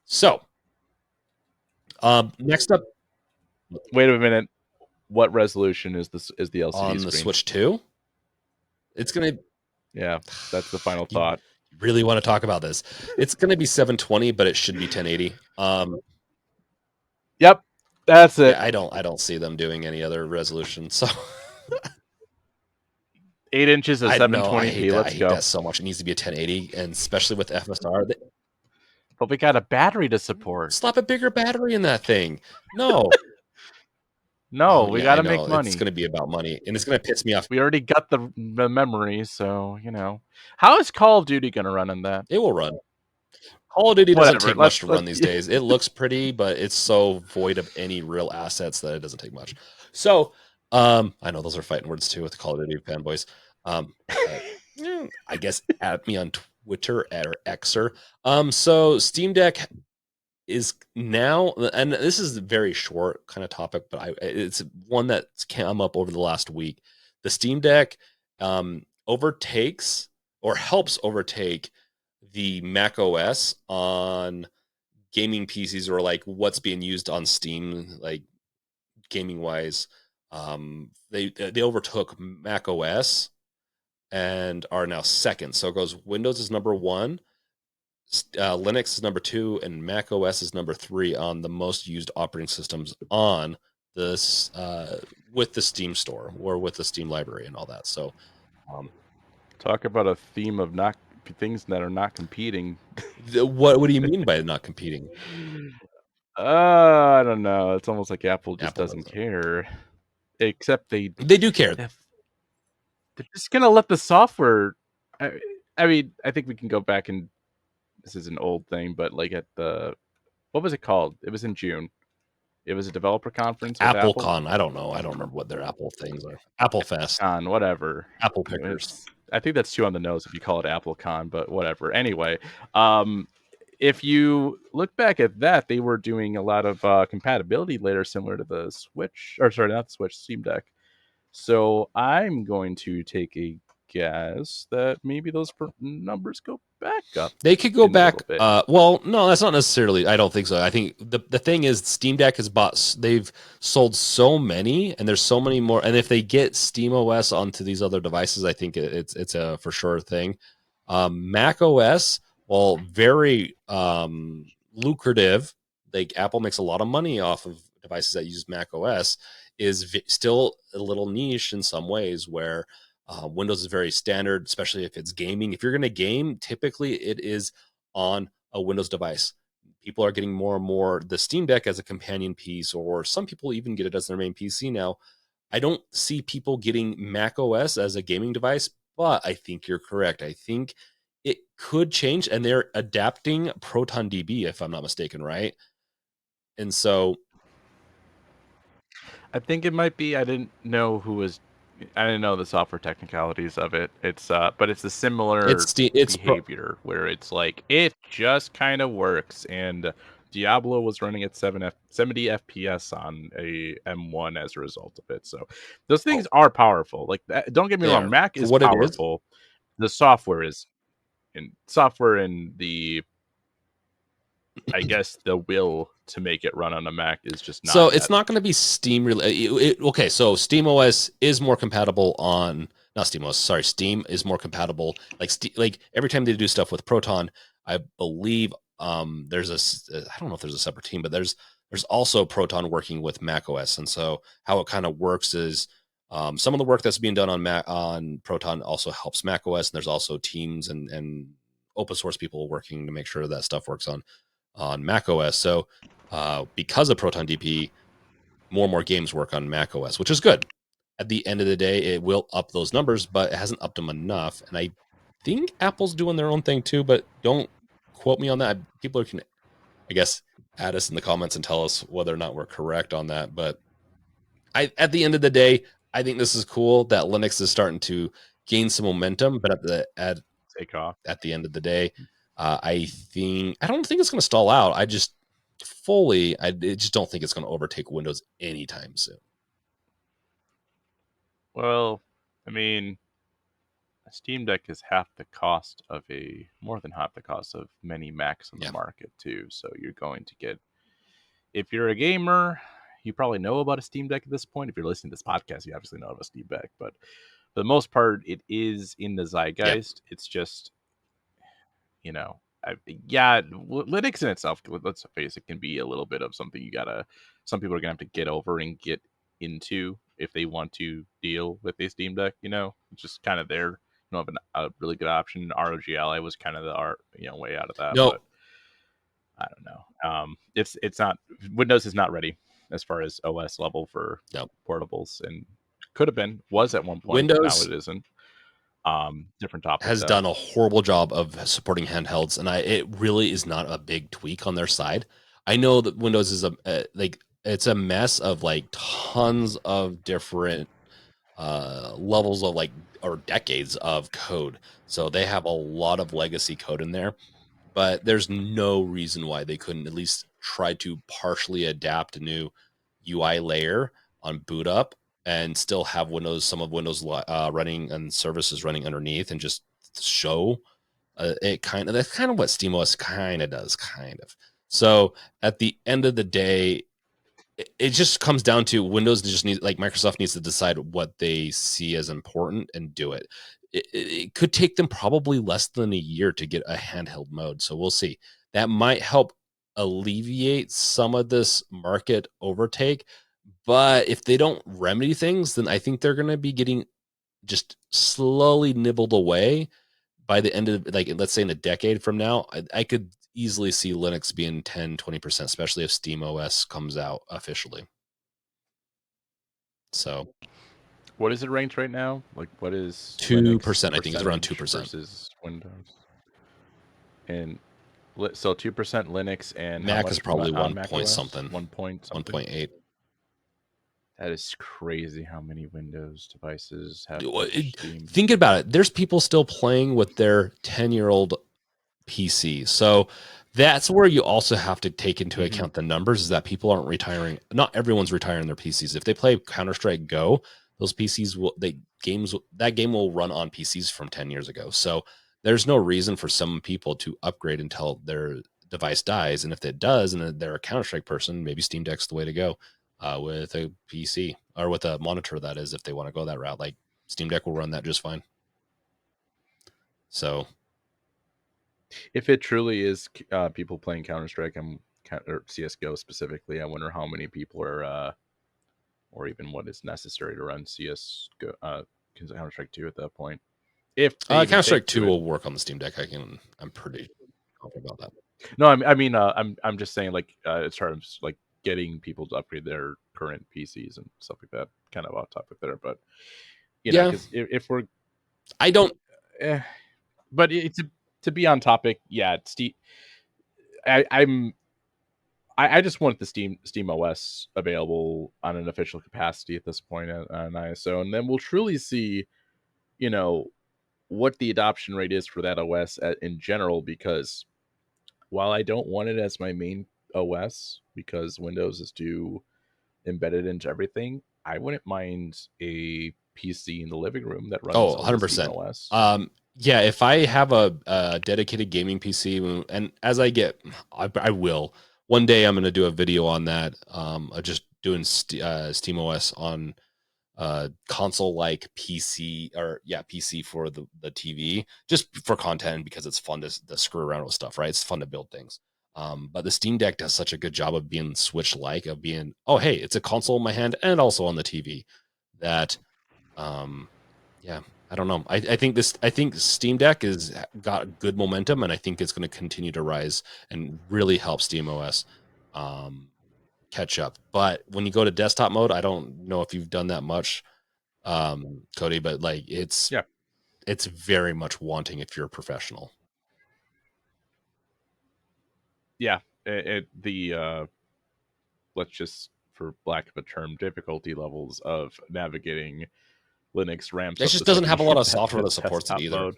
Speaker 1: So, next up.
Speaker 2: Wait a minute. What resolution is the LCD
Speaker 1: on the
Speaker 2: screen?
Speaker 1: Switch 2? It's going to.
Speaker 2: Yeah, that's the final thought.
Speaker 1: You really want to talk about this? It's going to be 720, but it should be 1080.
Speaker 2: Yep, that's it.
Speaker 1: Yeah, I don't see them doing any other resolution. So
Speaker 2: 8 inches of 720p.
Speaker 1: I hate
Speaker 2: go.
Speaker 1: that so much. It needs to be a 1080, and especially with FSR.
Speaker 2: But we got a battery to support.
Speaker 1: Slap a bigger battery in that thing. No.
Speaker 2: No, we got to make money.
Speaker 1: It's going to be about money, and it's going to piss me off.
Speaker 2: We already got the memory, so how is Call of Duty going to run in that?
Speaker 1: It will run. Call of Duty doesn't take much to run these days. It looks pretty, but it's so void of any real assets that it doesn't take much. So, I know those are fighting words too with the Call of Duty fanboys. I guess at me on Twitter or Xer. So Steam Deck is now, and this is a very short kind of topic, but it's one that's come up over the last week. The Steam Deck overtakes or helps overtake the macOS on gaming PCs, or like what's being used on Steam, like gaming wise. They overtook macOS and are now second. So it goes Windows is number 1, Linux is number 2, and macOS is number 3 on the most used operating systems on this with the Steam store or with the Steam library and all that. So
Speaker 2: talk about a theme of not things that are not competing.
Speaker 1: What do you mean by not competing?
Speaker 2: I don't know. It's almost like Apple doesn't care. Except they
Speaker 1: do care.
Speaker 2: They're just gonna let the software. I mean, I think we can go back and this is an old thing, but like at the what was it called? It was in June. It was a developer conference.
Speaker 1: AppleCon. I don't know. I don't remember what their Apple things are. Apple Fest.
Speaker 2: Con, whatever.
Speaker 1: Apple Pickers.
Speaker 2: I think that's too on the nose if you call it AppleCon, but whatever. Anyway, if you look back at that, they were doing a lot of compatibility later, similar to the Switch, or sorry, not the Switch, Steam Deck. So I'm going to take a guess that maybe those numbers go back up
Speaker 1: They could go
Speaker 2: in a
Speaker 1: back.
Speaker 2: little bit.
Speaker 1: Well, no, that's not necessarily. I don't think so. I think the thing is, Steam Deck has bought. They've sold so many, and there's so many more. And if they get SteamOS onto these other devices, I think it's a for sure thing. Mac OS, well, very lucrative. Like Apple makes a lot of money off of devices that use Mac OS. Still a little niche in some ways where Windows is very standard, especially if it's gaming. If you're going to game, typically it is on a Windows device. People are getting more and more the Steam Deck as a companion piece, or some people even get it as their main PC now. I don't see people getting Mac OS as a gaming device, but I think you're correct. I think it could change, and they're adapting Proton DB, if I'm not mistaken, right? And so
Speaker 2: I think it might be. I didn't know who was. I didn't know the software technicalities of it. It's but it's a similar
Speaker 1: it's
Speaker 2: behavior where it's like it just kind of works. And Diablo was running at 70 FPS on a M1 as a result of it. So those things are powerful. Like don't get me
Speaker 1: they
Speaker 2: wrong,
Speaker 1: are
Speaker 2: Mac
Speaker 1: for
Speaker 2: is
Speaker 1: what it is.
Speaker 2: powerful. The software is, and software and the, I guess, the will to make it run on a Mac is just not
Speaker 1: So
Speaker 2: yet.
Speaker 1: it's not going to be Steam related. Okay, so SteamOS is more compatible on not SteamOS. Sorry, Steam is more compatible. Like every time they do stuff with Proton, I believe there's I don't know if there's a separate team, but there's also Proton working with macOS, and so how it kind of works is some of the work that's being done on Proton also helps macOS, and there's also teams and open source people working to make sure that stuff works on macOS. So because of Proton DP, more and more games work on macOS, which is good. At the end of the day, it will up those numbers, but it hasn't upped them enough. And I think Apple's doing their own thing too, but don't quote me on that. People can, I guess, add us in the comments and tell us whether or not we're correct on that. But at the end of the day, I think this is cool that Linux is starting to gain some momentum. But
Speaker 2: Take off.
Speaker 1: at the end of the day, I don't think it's going to stall out. I just don't think it's going to overtake Windows anytime soon.
Speaker 2: Well, I mean, a Steam Deck is more than half the cost of many Macs on the
Speaker 1: Yeah.
Speaker 2: market too. So you're going to get, if you're a gamer, you probably know about a Steam Deck at this point. If you're listening to this podcast, you obviously know of a Steam Deck, but for the most part, it is in the
Speaker 1: Yeah.
Speaker 2: zeitgeist. It's just, you know, yeah, Linux in itself, let's face it, can be a little bit of something some people are gonna have to get over and get into if they want to deal with a Steam Deck. It's just kind of there. You don't have a really good option. ROG Ally was kind of way out of that,
Speaker 1: No,
Speaker 2: but I don't know. It's not, Windows is not ready as far as OS level for
Speaker 1: no.
Speaker 2: portables, and was at one point, but now
Speaker 1: Windows
Speaker 2: it isn't. Different topic
Speaker 1: has
Speaker 2: though.
Speaker 1: done a horrible job of supporting handhelds, and it really is not a big tweak on their side. I know that Windows is like it's a mess of like tons of different levels of or decades of code. So they have a lot of legacy code in there, but there's no reason why they couldn't at least try to partially adapt a new UI layer on boot up and still have some of Windows running and services running underneath and just show that's kind of what SteamOS kind of does, kind of. So at the end of the day, it just comes down to Windows just needs, like Microsoft needs to decide what they see as important and do it. It could take them probably less than a year to get a handheld mode. So we'll see. That might help alleviate some of this market overtake. But if they don't remedy things, then I think they're going to be getting just slowly nibbled away by the end of, like, let's say in a decade from now. I could easily see Linux being 10-20%, especially if SteamOS comes out officially. So
Speaker 2: What is it ranked right now? Like, what is Linux
Speaker 1: 2%, I think it's around
Speaker 2: percentage
Speaker 1: 2%.
Speaker 2: versus Windows? And so 2% Linux, and how
Speaker 1: Mac is
Speaker 2: much
Speaker 1: probably
Speaker 2: on
Speaker 1: 1
Speaker 2: Mac
Speaker 1: point
Speaker 2: OS?
Speaker 1: something,
Speaker 2: 1 point something.
Speaker 1: 1.8.
Speaker 2: That is crazy how many Windows devices have pushed Steam.
Speaker 1: Think about it. There's people still playing with their 10-year-old PC. So that's where you also have to take into account the numbers, is that people aren't retiring. Not everyone's retiring their PCs. If they play Counter-Strike Go, those PCs that game will run on PCs from 10 years ago. So there's no reason for some people to upgrade until their device dies. And if it does, and they're a Counter-Strike person, maybe Steam Deck's the way to go with a PC or with a monitor, that is, if they want to go that route. Like Steam Deck will run that just fine. So
Speaker 2: if it truly is people playing Counter-Strike or CS:GO specifically, I wonder how many people are, or even what is necessary to run CS:GO, Counter-Strike 2 at that point, if they even
Speaker 1: Counter-Strike
Speaker 2: take
Speaker 1: 2
Speaker 2: to it.
Speaker 1: will work on the Steam Deck. I'm pretty confident about that.
Speaker 2: No, I mean, I'm just saying, like, as far as like getting people to upgrade their current PCs and stuff like that. Kind of off topic there, but
Speaker 1: Yeah,
Speaker 2: because if we're,
Speaker 1: I don't.
Speaker 2: eh, but it's to be on topic, yeah, Steve. I just want the SteamOS available on an official capacity at this point on ISO, and then we'll truly see, you know, what the adoption rate is for that OS in general. Because while I don't want it as my main OS, because Windows is too embedded into everything, I wouldn't mind a PC in the living room that runs
Speaker 1: Oh,
Speaker 2: on the
Speaker 1: 100%.
Speaker 2: SteamOS.
Speaker 1: Yeah, if I have a dedicated gaming PC, and as I will. One day I'm going to do a video on that. Just doing SteamOS on console like PC, or yeah, PC for the TV, just for content, because it's fun to screw around with stuff, right? It's fun to build things. But the Steam Deck does such a good job of being Switch like, of being, oh hey, it's a console in my hand and also on the TV, that yeah, I don't know. I think Steam Deck is got good momentum, and I think it's going to continue to rise and really help SteamOS catch up. But when you go to desktop mode, I don't know if you've done that much, Cody, but like
Speaker 2: Yeah,
Speaker 1: it's very much wanting if you're a professional.
Speaker 2: yeah. The let's just, for lack of a term, difficulty levels of navigating Linux ramps
Speaker 1: It
Speaker 2: up
Speaker 1: just
Speaker 2: the
Speaker 1: doesn't
Speaker 2: second
Speaker 1: have
Speaker 2: you
Speaker 1: a lot
Speaker 2: hit
Speaker 1: of
Speaker 2: that
Speaker 1: software that supports it
Speaker 2: desktop
Speaker 1: either.
Speaker 2: mode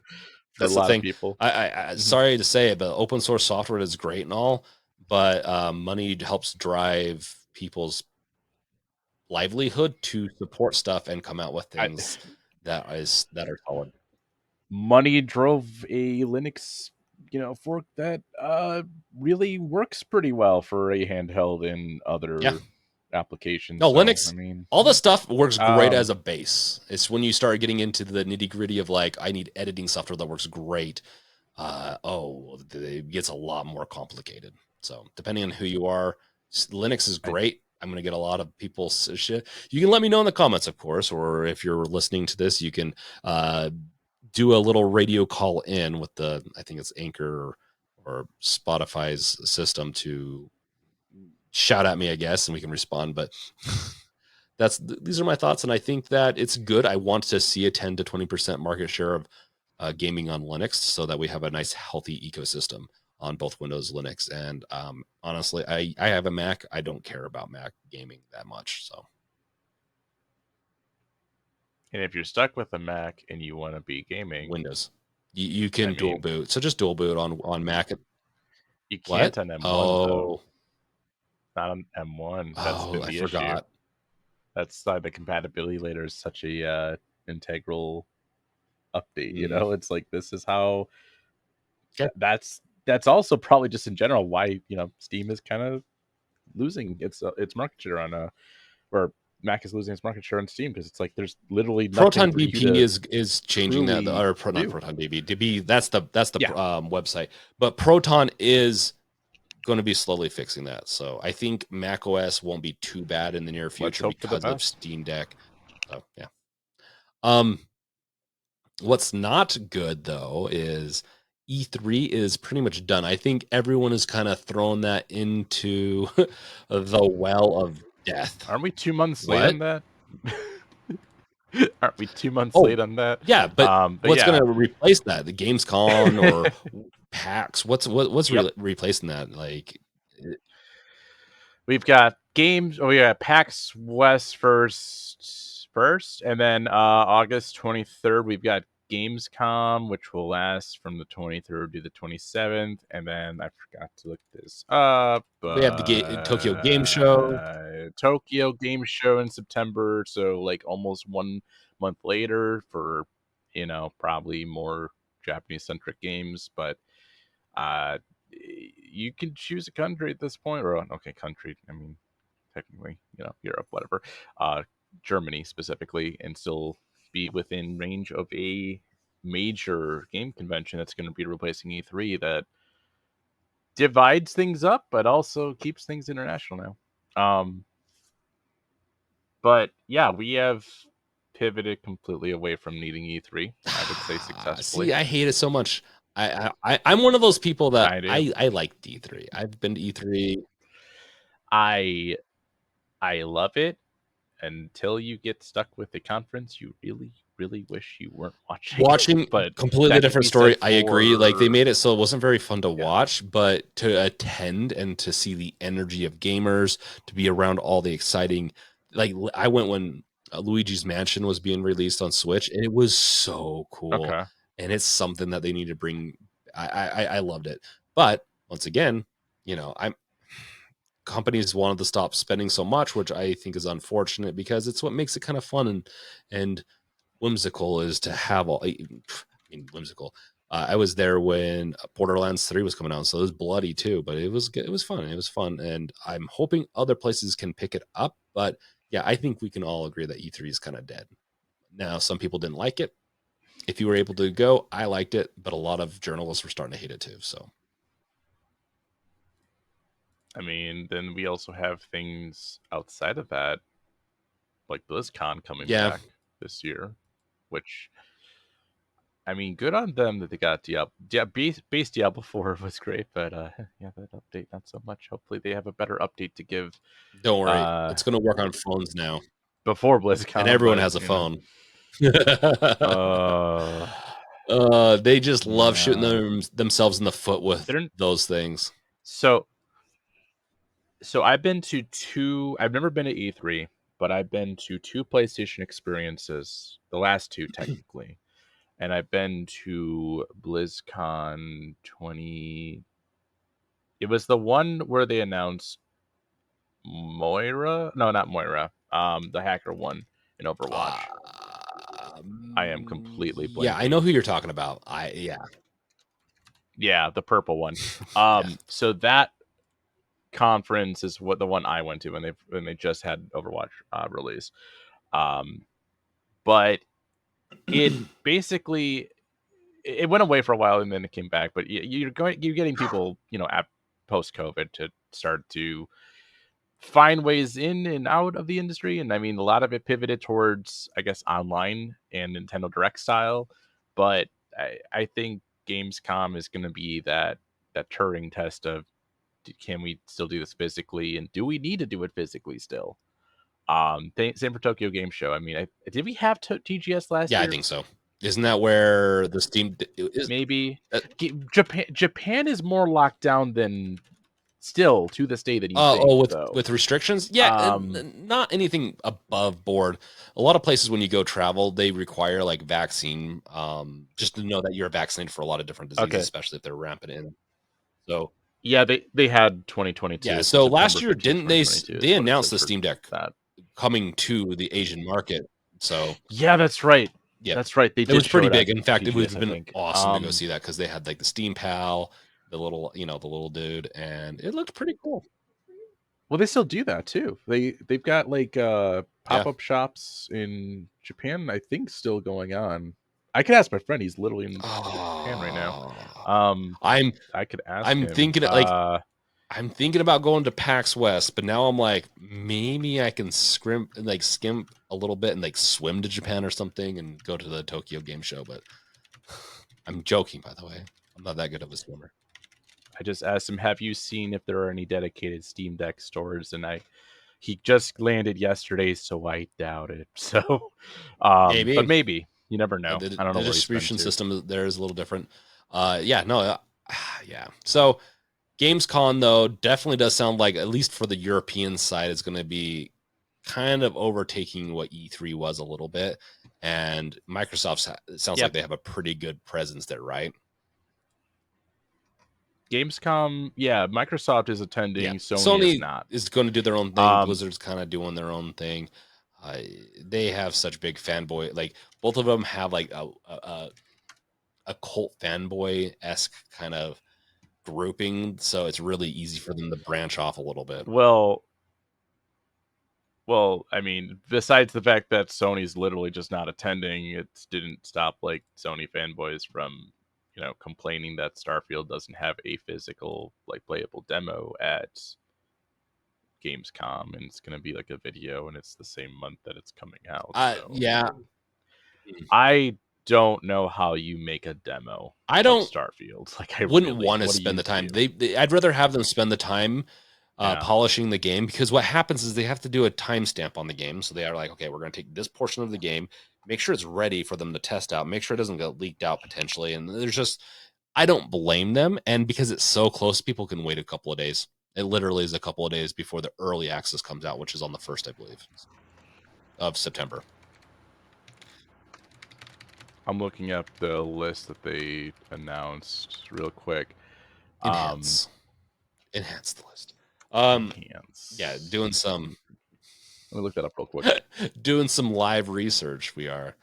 Speaker 2: for a
Speaker 1: That's the
Speaker 2: lot of
Speaker 1: thing.
Speaker 2: people.
Speaker 1: I
Speaker 2: Mhm.
Speaker 1: sorry to say it, but open source software is great and all, but money helps drive people's livelihood to support stuff and come out with
Speaker 2: I,
Speaker 1: things that are solid.
Speaker 2: money drove a Linux, fork that really works pretty well for a handheld and
Speaker 1: Yeah.
Speaker 2: other applications.
Speaker 1: No,
Speaker 2: So I
Speaker 1: Linux,
Speaker 2: mean,
Speaker 1: all this stuff works great
Speaker 2: um,
Speaker 1: as a base. It's when you start getting into the nitty gritty of like, I need editing software that works great. It gets a lot more complicated. So depending on who you are, Linux is
Speaker 2: I
Speaker 1: great. I'm going to get a lot of people's shit. You can let me know in the comments, of course, or if you're listening to this, you can do a little radio call in with I think it's Anchor or Spotify's system, to shout at me, I guess, and we can respond. But these are my thoughts, and I think that it's good. I want to see a 10 to 20% market share of gaming on Linux, so that we have a nice, healthy ecosystem on both Windows, Linux, and honestly, I have a Mac. I don't care about Mac gaming that much, so
Speaker 2: and if you're stuck with a Mac and you want to be gaming,
Speaker 1: Windows. You
Speaker 2: I
Speaker 1: can dual
Speaker 2: mean,
Speaker 1: boot, so just dual boot on Mac.
Speaker 2: you
Speaker 1: What?
Speaker 2: can't on M1 though.
Speaker 1: Oh,
Speaker 2: Not on M1. That's
Speaker 1: oh,
Speaker 2: been
Speaker 1: I
Speaker 2: the issue.
Speaker 1: forgot.
Speaker 2: That's why the compatibility layer is such a integral update.
Speaker 1: Mm,
Speaker 2: It's like, this is how.
Speaker 1: okay.
Speaker 2: That's also probably just in general why Steam is kind of losing its market share on or Mac is losing its market share on Steam, because it's like there's literally nothing
Speaker 1: Proton
Speaker 2: for you
Speaker 1: DP
Speaker 2: to
Speaker 1: is changing that,
Speaker 2: truly
Speaker 1: not
Speaker 2: do.
Speaker 1: Proton DB. DB, that's the
Speaker 2: Yeah,
Speaker 1: website, but Proton is going to be slowly fixing that. So I think Mac OS won't be too bad in the near
Speaker 2: let's
Speaker 1: future
Speaker 2: hope for the
Speaker 1: because of
Speaker 2: best.
Speaker 1: Steam Deck. So yeah. Um, what's not good though is E3 is pretty much done. I think everyone is kind of thrown that into the well of death.
Speaker 2: Aren't we 2 months late
Speaker 1: What?
Speaker 2: on that? Aren't we 2 months
Speaker 1: Oh,
Speaker 2: late on that?
Speaker 1: yeah, but
Speaker 2: But
Speaker 1: what's going
Speaker 2: yeah.
Speaker 1: to replace that? The Gamescom or PAX? What's
Speaker 2: Yep.
Speaker 1: replacing that? Like,
Speaker 2: We've got games. Oh yeah, PAX West first, and then August 23rd we've got Gamescom, which will last from the 23rd to the 27th, and then I forgot to look this up,
Speaker 1: we have the Tokyo Game Show.
Speaker 2: Tokyo Game Show in September, so like almost 1 month later for probably more. Japanese-centric games, but you can choose a country at this point, or okay, country. I mean, technically, Europe, whatever, Germany specifically, and still be within range of a major game convention that's going to be replacing E3 that divides things up, but also keeps things international now. But yeah, we have pivoted completely away from needing E3. I would say successfully.
Speaker 1: See, I hate it so much. I'm one of those people that
Speaker 2: I do.
Speaker 1: I like E3. I've been to E3.
Speaker 2: I I love it until you get stuck with the conference you really, really wish you weren't watching.
Speaker 1: Watching
Speaker 2: But
Speaker 1: completely
Speaker 2: that could
Speaker 1: different
Speaker 2: be said
Speaker 1: story. I agree. Like they
Speaker 2: for
Speaker 1: made it so it wasn't very fun to
Speaker 2: yeah.
Speaker 1: watch, but to attend and to see the energy of gamers, to be around all the exciting. Like I went when Luigi's Mansion was being released on Switch, and it was so cool.
Speaker 2: Okay.
Speaker 1: And it's something that they need to bring. I loved it, but once again, I'm companies wanted to stop spending so much, which I think is unfortunate because it's what makes it kind of fun and whimsical is to have all. I mean, whimsical. I was there when Borderlands 3 was coming out, so it was bloody too, but it was fun. It was fun, and I'm hoping other places can pick it up. But yeah, I think we can all agree that E3 is kind of dead. Now, some people didn't like it. If you were able to go, I liked it, but a lot of journalists were starting to hate it too. So
Speaker 2: I mean, then we also have things outside of that, like BlizzCon coming
Speaker 1: yeah,
Speaker 2: back this year, which I mean, good on them that they got Diablo. Base Diablo 4 was great, but yeah, that update not so much. Hopefully, they have a better update to give
Speaker 1: don't worry,
Speaker 2: uh
Speaker 1: it's going to work on phones now,
Speaker 2: before
Speaker 1: and
Speaker 2: BlizzCon,
Speaker 1: everyone
Speaker 2: but
Speaker 1: has a phone.
Speaker 2: uh
Speaker 1: They just love shooting
Speaker 2: yeah,
Speaker 1: themselves in the foot with
Speaker 2: they're
Speaker 1: those things.
Speaker 2: so so I've been to two. I've never been to E3, but I've been to two PlayStation experiences, the last two technically, and I've been to BlizzCon 20. It was the one where they announced Moira. No, not Moira. The hacker one in Overwatch. I am completely
Speaker 1: Yeah, I know
Speaker 2: blanking.
Speaker 1: who you're talking about. Yeah,
Speaker 2: Yeah, the purple one.
Speaker 1: yeah.
Speaker 2: So that conference is what the one I went to when they just had Overwatch release. Um, but it basically it went away for a while and then it came back. But you're getting people at post COVID to start to find ways in and out of the industry. And I mean, a lot of it pivoted towards, I guess, online and Nintendo Direct style. But I think Gamescom is going to be that Turing test of can we still do this physically, and do we need to do it physically still? Same for Tokyo Game Show. I mean, did we have TGS last
Speaker 1: Yeah, I
Speaker 2: year?
Speaker 1: think so. Isn't that where the Steam is?
Speaker 2: Maybe.
Speaker 1: Uh,
Speaker 2: Japan is more locked down than still to this day than you think, though.
Speaker 1: with restrictions? Yeah,
Speaker 2: Um,
Speaker 1: not anything above board. A lot of places when you go travel, they require like vaccine, just to know that you're vaccinated for a lot of different diseases,
Speaker 2: okay.
Speaker 1: especially if they're rampant in. So
Speaker 2: Yeah, they had
Speaker 1: yeah,
Speaker 2: 2022, so
Speaker 1: so
Speaker 2: September
Speaker 1: last year
Speaker 2: 15th,
Speaker 1: didn't
Speaker 2: 2022
Speaker 1: they
Speaker 2: is what it
Speaker 1: announced
Speaker 2: says
Speaker 1: the
Speaker 2: for
Speaker 1: Steam Deck
Speaker 2: that.
Speaker 1: coming to the Asian market? So
Speaker 2: Yeah, that's right.
Speaker 1: yeah,
Speaker 2: That's right. They
Speaker 1: it
Speaker 2: did
Speaker 1: was
Speaker 2: show
Speaker 1: pretty
Speaker 2: it at
Speaker 1: big. In fact, it would
Speaker 2: TGS,
Speaker 1: have
Speaker 2: I
Speaker 1: been
Speaker 2: think.
Speaker 1: awesome to go see that because they had like the Steam Pal, the little dude, and it looked pretty cool.
Speaker 2: Well, they still do that too. They've got like
Speaker 1: Yeah.
Speaker 2: pop-up shops in Japan, I think, still going on. I could ask my friend, he's literally in Japan right now.
Speaker 1: Oh,
Speaker 2: Um
Speaker 1: I'm
Speaker 2: I could ask
Speaker 1: I'm
Speaker 2: him.
Speaker 1: thinking I'm thinking about going to PAX West, but now I'm like maybe I can skimp a little bit and like swim to Japan or something and go to the Tokyo Game Show. But I'm joking, by the way. I'm not that good of a swimmer.
Speaker 2: I just asked him, have you seen if there are any dedicated Steam Deck stores? And he just landed yesterday, so I doubt it. So but
Speaker 1: Maybe
Speaker 2: maybe. You never know. I don't know
Speaker 1: the
Speaker 2: where he's been
Speaker 1: distribution
Speaker 2: to.
Speaker 1: system there is a little different. Yeah, no, yeah. So Gamescom though definitely does sound like at least for the European side, it's going to be kind of overtaking what E3 was a little bit. And Microsoft it sounds like
Speaker 2: Yep.
Speaker 1: they have a pretty good presence there, right?
Speaker 2: Gamescom, yeah, Microsoft is
Speaker 1: Yeah,
Speaker 2: attending, Sony is
Speaker 1: Sony
Speaker 2: not.
Speaker 1: is going to do their own thing.
Speaker 2: Um,
Speaker 1: Blizzard's kind of doing their own thing. They have such big fanboy. Like both of them have like a cult fanboy-esque kind of grouping, so it's really easy for them to branch off a little bit.
Speaker 2: Well, I mean, besides the fact that Sony's literally just not attending, it didn't stop like Sony fanboys from, complaining that Starfield doesn't have a physical, like, playable demo at Gamescom, and it's going to be like a video, and it's the same month that it's coming out. So
Speaker 1: Yeah,
Speaker 2: I don't know how you make a demo
Speaker 1: I
Speaker 2: of
Speaker 1: don't
Speaker 2: Starfield. Like,
Speaker 1: wouldn't want to
Speaker 2: what do
Speaker 1: spend
Speaker 2: you
Speaker 1: the time.
Speaker 2: do?
Speaker 1: I'd rather have them spend the time
Speaker 2: Yeah.
Speaker 1: polishing the game, because what happens is they have to do a timestamp on the game. So they are like, okay, we're going to take this portion of the game, make sure it's ready for them to test out, make sure it doesn't get leaked out potentially. And there's just, I don't blame them. And because it's so close, people can wait a couple of days. It literally is a couple of days before the early access comes out, which is on the 1st, I believe, of September.
Speaker 2: I'm looking up the list that they announced real quick.
Speaker 1: Enhance the list.
Speaker 2: Enhance.
Speaker 1: Yeah, doing some
Speaker 2: Let me look that up real quick.
Speaker 1: doing some live research. We are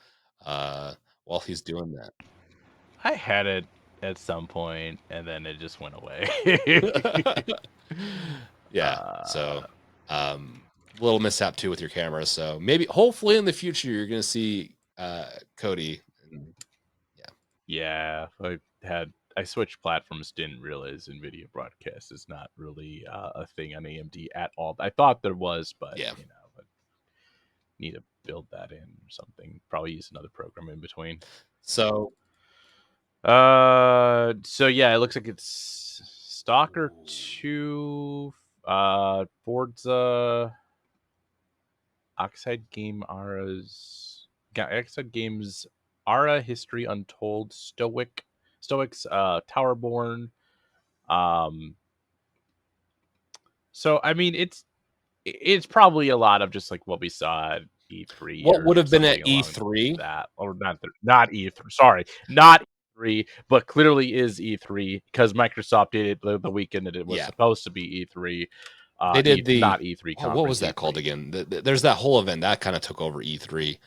Speaker 1: while he's doing that.
Speaker 2: I had it at some point, and then it just went away.
Speaker 1: Yeah. So, little mishap too with your camera. So maybe, hopefully, in the future, you're gonna see Cody. And,
Speaker 2: Yeah, I switched platforms. Didn't realize NVIDIA broadcast is not really a thing on AMD at all. I thought there was, but
Speaker 1: yeah.
Speaker 2: I need to build that in or something. Probably use another program in between.
Speaker 1: So,
Speaker 2: So yeah, it looks like it's Stalker 2, Forza, Oxide Game Oxide Games, Ara History Untold, Stoics, Towerborn. So I mean, it's probably a lot of just like what we saw at E3
Speaker 1: what would
Speaker 2: or
Speaker 1: have been at
Speaker 2: something along
Speaker 1: E3?
Speaker 2: that, or not E3. Sorry, not E3, but clearly is E3 because Microsoft did it the weekend that it was
Speaker 1: Yeah,
Speaker 2: supposed to be E3.
Speaker 1: they did the.
Speaker 2: Not E3
Speaker 1: Oh, what was
Speaker 2: conference.
Speaker 1: that called
Speaker 2: E3.
Speaker 1: again? There's that whole event that kind of took over E3,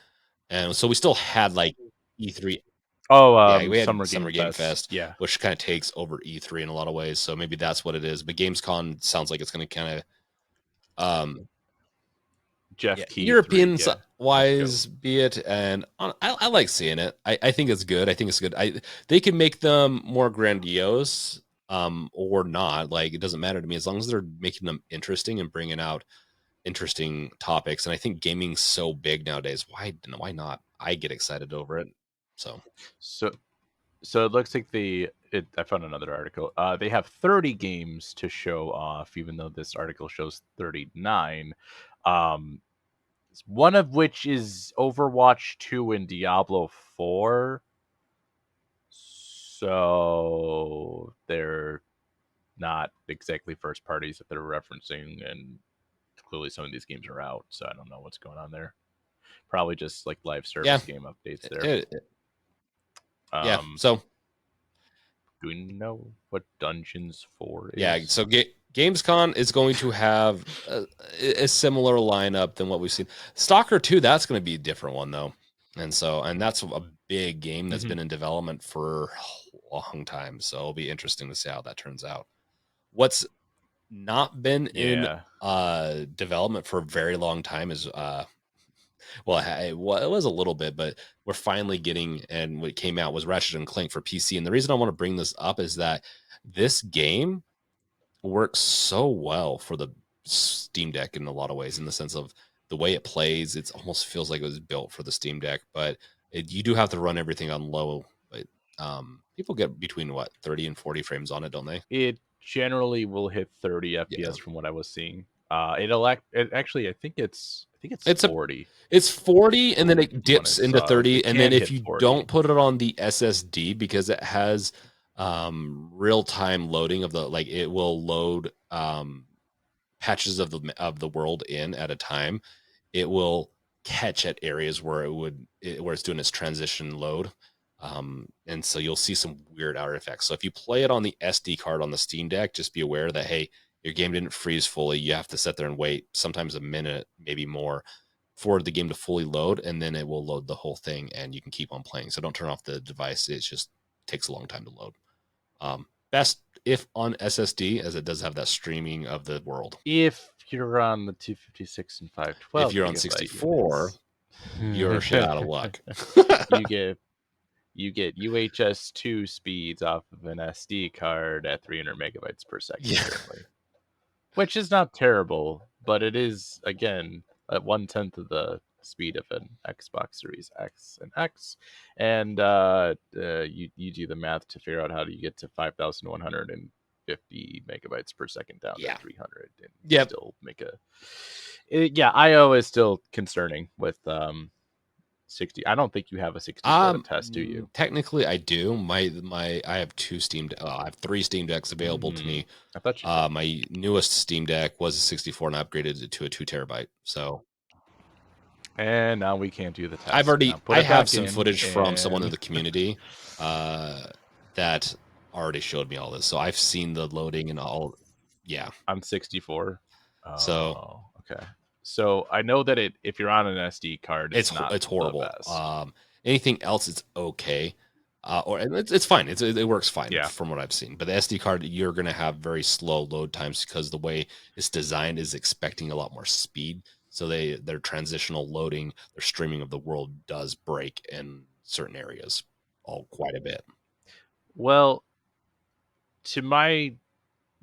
Speaker 1: and so we still had like E3.
Speaker 2: Oh,
Speaker 1: Yeah, we had
Speaker 2: Summer
Speaker 1: Summer
Speaker 2: Game
Speaker 1: Game
Speaker 2: Fest.
Speaker 1: Fest,
Speaker 2: Yeah,
Speaker 1: which kind of takes over E3 in a lot of ways. So maybe that's what it is. But GamesCon sounds like it's going to kind of,
Speaker 2: Jeff
Speaker 1: yeah,
Speaker 2: Key 3.
Speaker 1: European
Speaker 2: Yeah, let's go.
Speaker 1: wise be it. And I like seeing it. I think it's good. I think it's good. They can make them more grandiose, or not. Like, it doesn't matter to me as long as they're making them interesting and bringing out interesting topics. And I think gaming's so big nowadays. Why not? I get excited over it. So
Speaker 2: So So it looks like I found another article. They have 30 games to show off, even though this article shows 39. Um, one of which is Overwatch 2 and Diablo 4. So they're not exactly first parties that they're referencing, and clearly some of these games are out. So I don't know what's going on there. Probably just like live
Speaker 1: yeah,
Speaker 2: service game updates there.
Speaker 1: yeah.
Speaker 2: Um,
Speaker 1: So
Speaker 2: do we know what Dungeons 4
Speaker 1: yeah,
Speaker 2: is?
Speaker 1: so Gamescom is going to have a similar lineup than what we've seen. Stalker 2, that's going to be a different one though. And that's a big game that's
Speaker 2: Mhm.
Speaker 1: been in development for a long time. So it'll be interesting to see how that turns out. What's not been in
Speaker 2: Yeah.
Speaker 1: development for a very long time is it was a little bit, but we're finally getting, and what came out was Ratchet and Clank for PC. And the reason I want to bring this up is that this game works so well for the Steam Deck in a lot of ways, in the sense of the way it plays. It almost feels like it was built for the Steam Deck, but you do have to run everything on low. But people get between what 30 and 40 frames on it, don't they?
Speaker 2: It generally will hit 30
Speaker 1: Yeah,
Speaker 2: FPS from what I was seeing. It actually I think it's
Speaker 1: it's a
Speaker 2: 40
Speaker 1: it's 40, and then it
Speaker 2: from what I
Speaker 1: dips into
Speaker 2: saw.
Speaker 1: 30,
Speaker 2: It
Speaker 1: and then
Speaker 2: can
Speaker 1: if
Speaker 2: hit
Speaker 1: you
Speaker 2: 40.
Speaker 1: don't put it on the SSD, because it has real time loading of the, like, it will load patches of the world in at a time. It will catch at areas where where it's doing its transition load. And so you'll see some weird artifacts. So if you play it on the SD card on the Steam Deck, just be aware that, hey, your game didn't freeze fully. You have to sit there and wait, sometimes a minute, maybe more, for the game to fully load, and then it will load the whole thing, and you can keep on playing. So don't turn off the device. It's just takes a long time to load. Best if on SSD, as it does have that streaming of the world.
Speaker 2: If you're on the 256 and 512
Speaker 1: If you're on
Speaker 2: gigabyte
Speaker 1: 64, you're
Speaker 2: units,
Speaker 1: shit out of luck.
Speaker 2: you get UHS-2 speeds off of an SD card at 300 megabytes per second
Speaker 1: Yeah.
Speaker 2: currently, which is not terrible, but it is, again, at 1/10 of the speed of an Xbox Series X and X, and you do the math to figure out how do you get to 5,150 megabytes per second down to 300 and still make IO is still concerning with 60. I don't think you have a 64 to test, do you?
Speaker 1: Technically, I do. I have I have 3 Steam Decks available to me.
Speaker 2: I thought you did.
Speaker 1: My newest Steam Deck was a 64, and I upgraded it to a 2 terabyte. So,
Speaker 2: and now we can't do the test.
Speaker 1: I have some footage from someone in the community that already showed me all this. So I've seen the loading and all. Yeah,
Speaker 2: I'm 64.
Speaker 1: So
Speaker 2: okay. So I know that if you're on an SD card, it's
Speaker 1: horrible. Anything else, it's okay, or it's fine. It works fine from what I've seen. But the SD card, you're going to have very slow load times because the way it's designed is expecting a lot more speed. So their transitional loading, their streaming of the world does break in certain areas, quite a bit.
Speaker 2: Well, to my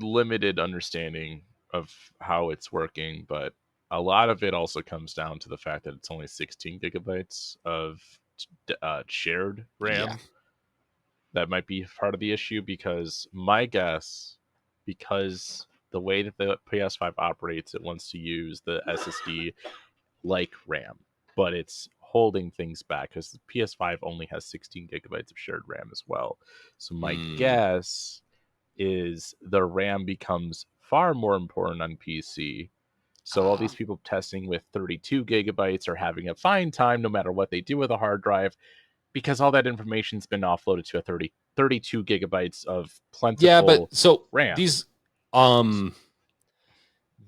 Speaker 2: limited understanding of how it's working, but a lot of it also comes down to the fact that it's only 16 gigabytes of shared RAM.
Speaker 1: Yeah.
Speaker 2: That might be part of the issue, because my guess, because the way that the PS5 operates, it wants to use the SSD like RAM, but it's holding things back because the PS5 only has 16 gigabytes of shared RAM as well. So my guess is the RAM becomes far more important on PC. So all these people testing with 32 gigabytes are having a fine time no matter what they do with a hard drive, because all that information's been offloaded to a 32 gigabytes of plentiful RAM.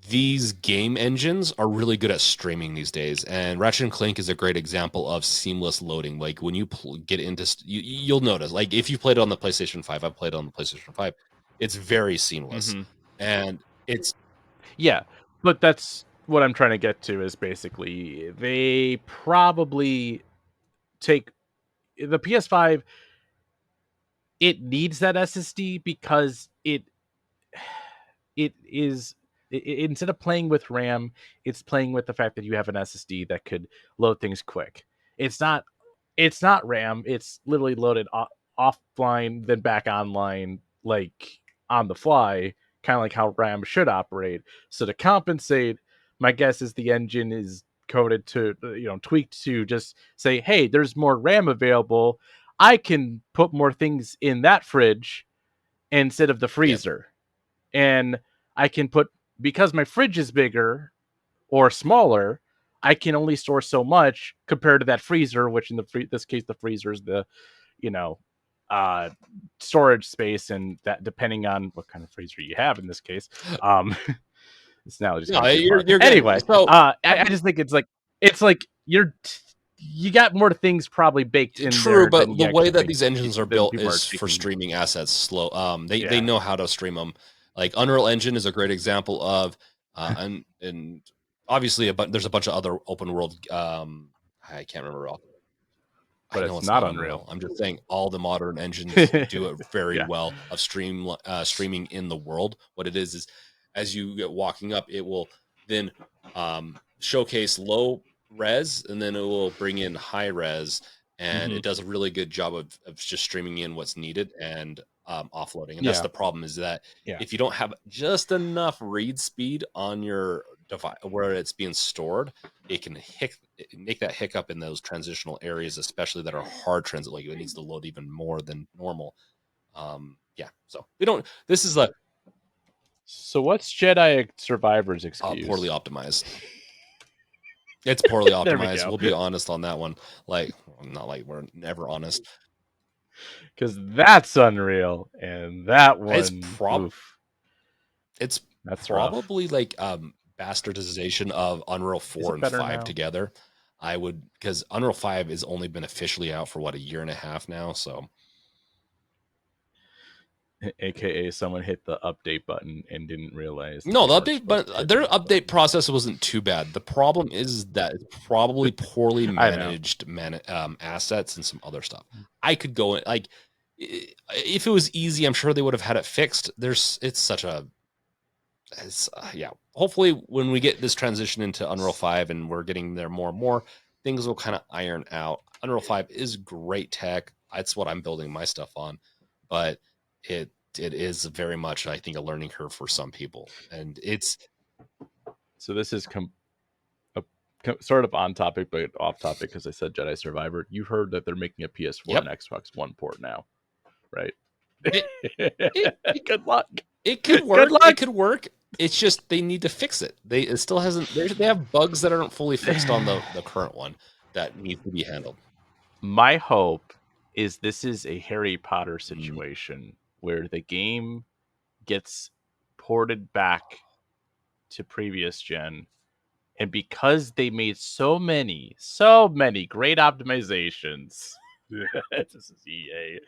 Speaker 1: These game engines are really good at streaming these days, and Ratchet and Clank is a great example of seamless loading. Like when you get into, you'll notice, like if you played it on the PlayStation 5, I've played it on the PlayStation 5, it's very seamless. And it's...
Speaker 2: Yeah, but that's what I'm trying to get to, is basically they probably take the PS5, it needs that SSD because it is, instead of playing with RAM, it's playing with the fact that you have an SSD that could load things quick. It's not RAM. It's literally loaded offline, then back online, like on the fly, kind of like how RAM should operate. So to compensate, my guess is the engine is coded to, tweaked to just say, hey, there's more RAM available. I can put more things in that fridge instead of the freezer. And I can put, because my fridge is bigger or smaller, I can only store so much compared to that freezer, which in this case, the freezer is the, storage space, and that depending on what kind of freezer you have in this case. It's now just
Speaker 1: you're
Speaker 2: anyway.
Speaker 1: So
Speaker 2: I just think it's like you got more things probably baked in
Speaker 1: true,
Speaker 2: there.
Speaker 1: But the way that these engines are built is for streaming assets slow. They know how to stream them. Like Unreal Engine is a great example of, and obviously there's a bunch of other open world. I can't remember all.
Speaker 2: But it's not Unreal.
Speaker 1: I'm just saying all the modern engines do it very well of streaming in the world. What it is as you get walking up, it will then showcase low res, and then it will bring in high res, and it does a really good job of just streaming in what's needed and offloading. And that's the problem, is that if you don't have just enough read speed on your device where it's being stored, it can make that hiccup in those transitional areas, especially that are hard transit. Like it needs to load even more than normal. So we don't. This is a.
Speaker 2: So what's Jedi Survivor's excuse?
Speaker 1: Poorly optimized. It's poorly optimized. We'll be honest on that one. Like, not like we're never honest.
Speaker 2: Because that's Unreal, and that one,
Speaker 1: it's probably rough. Like bastardization of Unreal 4 and 5 together. I would, because Unreal 5 has only been officially out for what, a year and a half now. So
Speaker 2: AKA someone hit the update button and didn't realize that
Speaker 1: No,
Speaker 2: they
Speaker 1: the
Speaker 2: weren't
Speaker 1: update,
Speaker 2: supposed
Speaker 1: but
Speaker 2: to hit the
Speaker 1: their
Speaker 2: right
Speaker 1: update
Speaker 2: button.
Speaker 1: process wasn't too bad. The problem is that it's probably poorly
Speaker 2: I know.
Speaker 1: managed assets and some other stuff. I could go in, like, if it was easy, I'm sure they would have had it fixed. It's such a, yeah. Hopefully, when we get this transition into Unreal 5 and we're getting there more and more, things will kind of iron out. Unreal 5 is great tech. That's what I'm building my stuff on, but it is very much, I think, a learning curve for some people, and it's
Speaker 2: So this is sort of on topic, but off topic because I said Jedi Survivor. You heard that they're making a PS4
Speaker 1: yep.
Speaker 2: and Xbox One port now, right?
Speaker 1: It, it
Speaker 2: Good luck.
Speaker 1: it could
Speaker 2: Good
Speaker 1: work.
Speaker 2: luck.
Speaker 1: It could work. It's just they need to fix it. It still hasn't. They have bugs that aren't fully fixed on the current one that needs to be handled.
Speaker 2: My hope is this is a Harry Potter
Speaker 1: Mm.
Speaker 2: situation where the game gets ported back to previous gen, and because they made so many great optimizations, this is EA,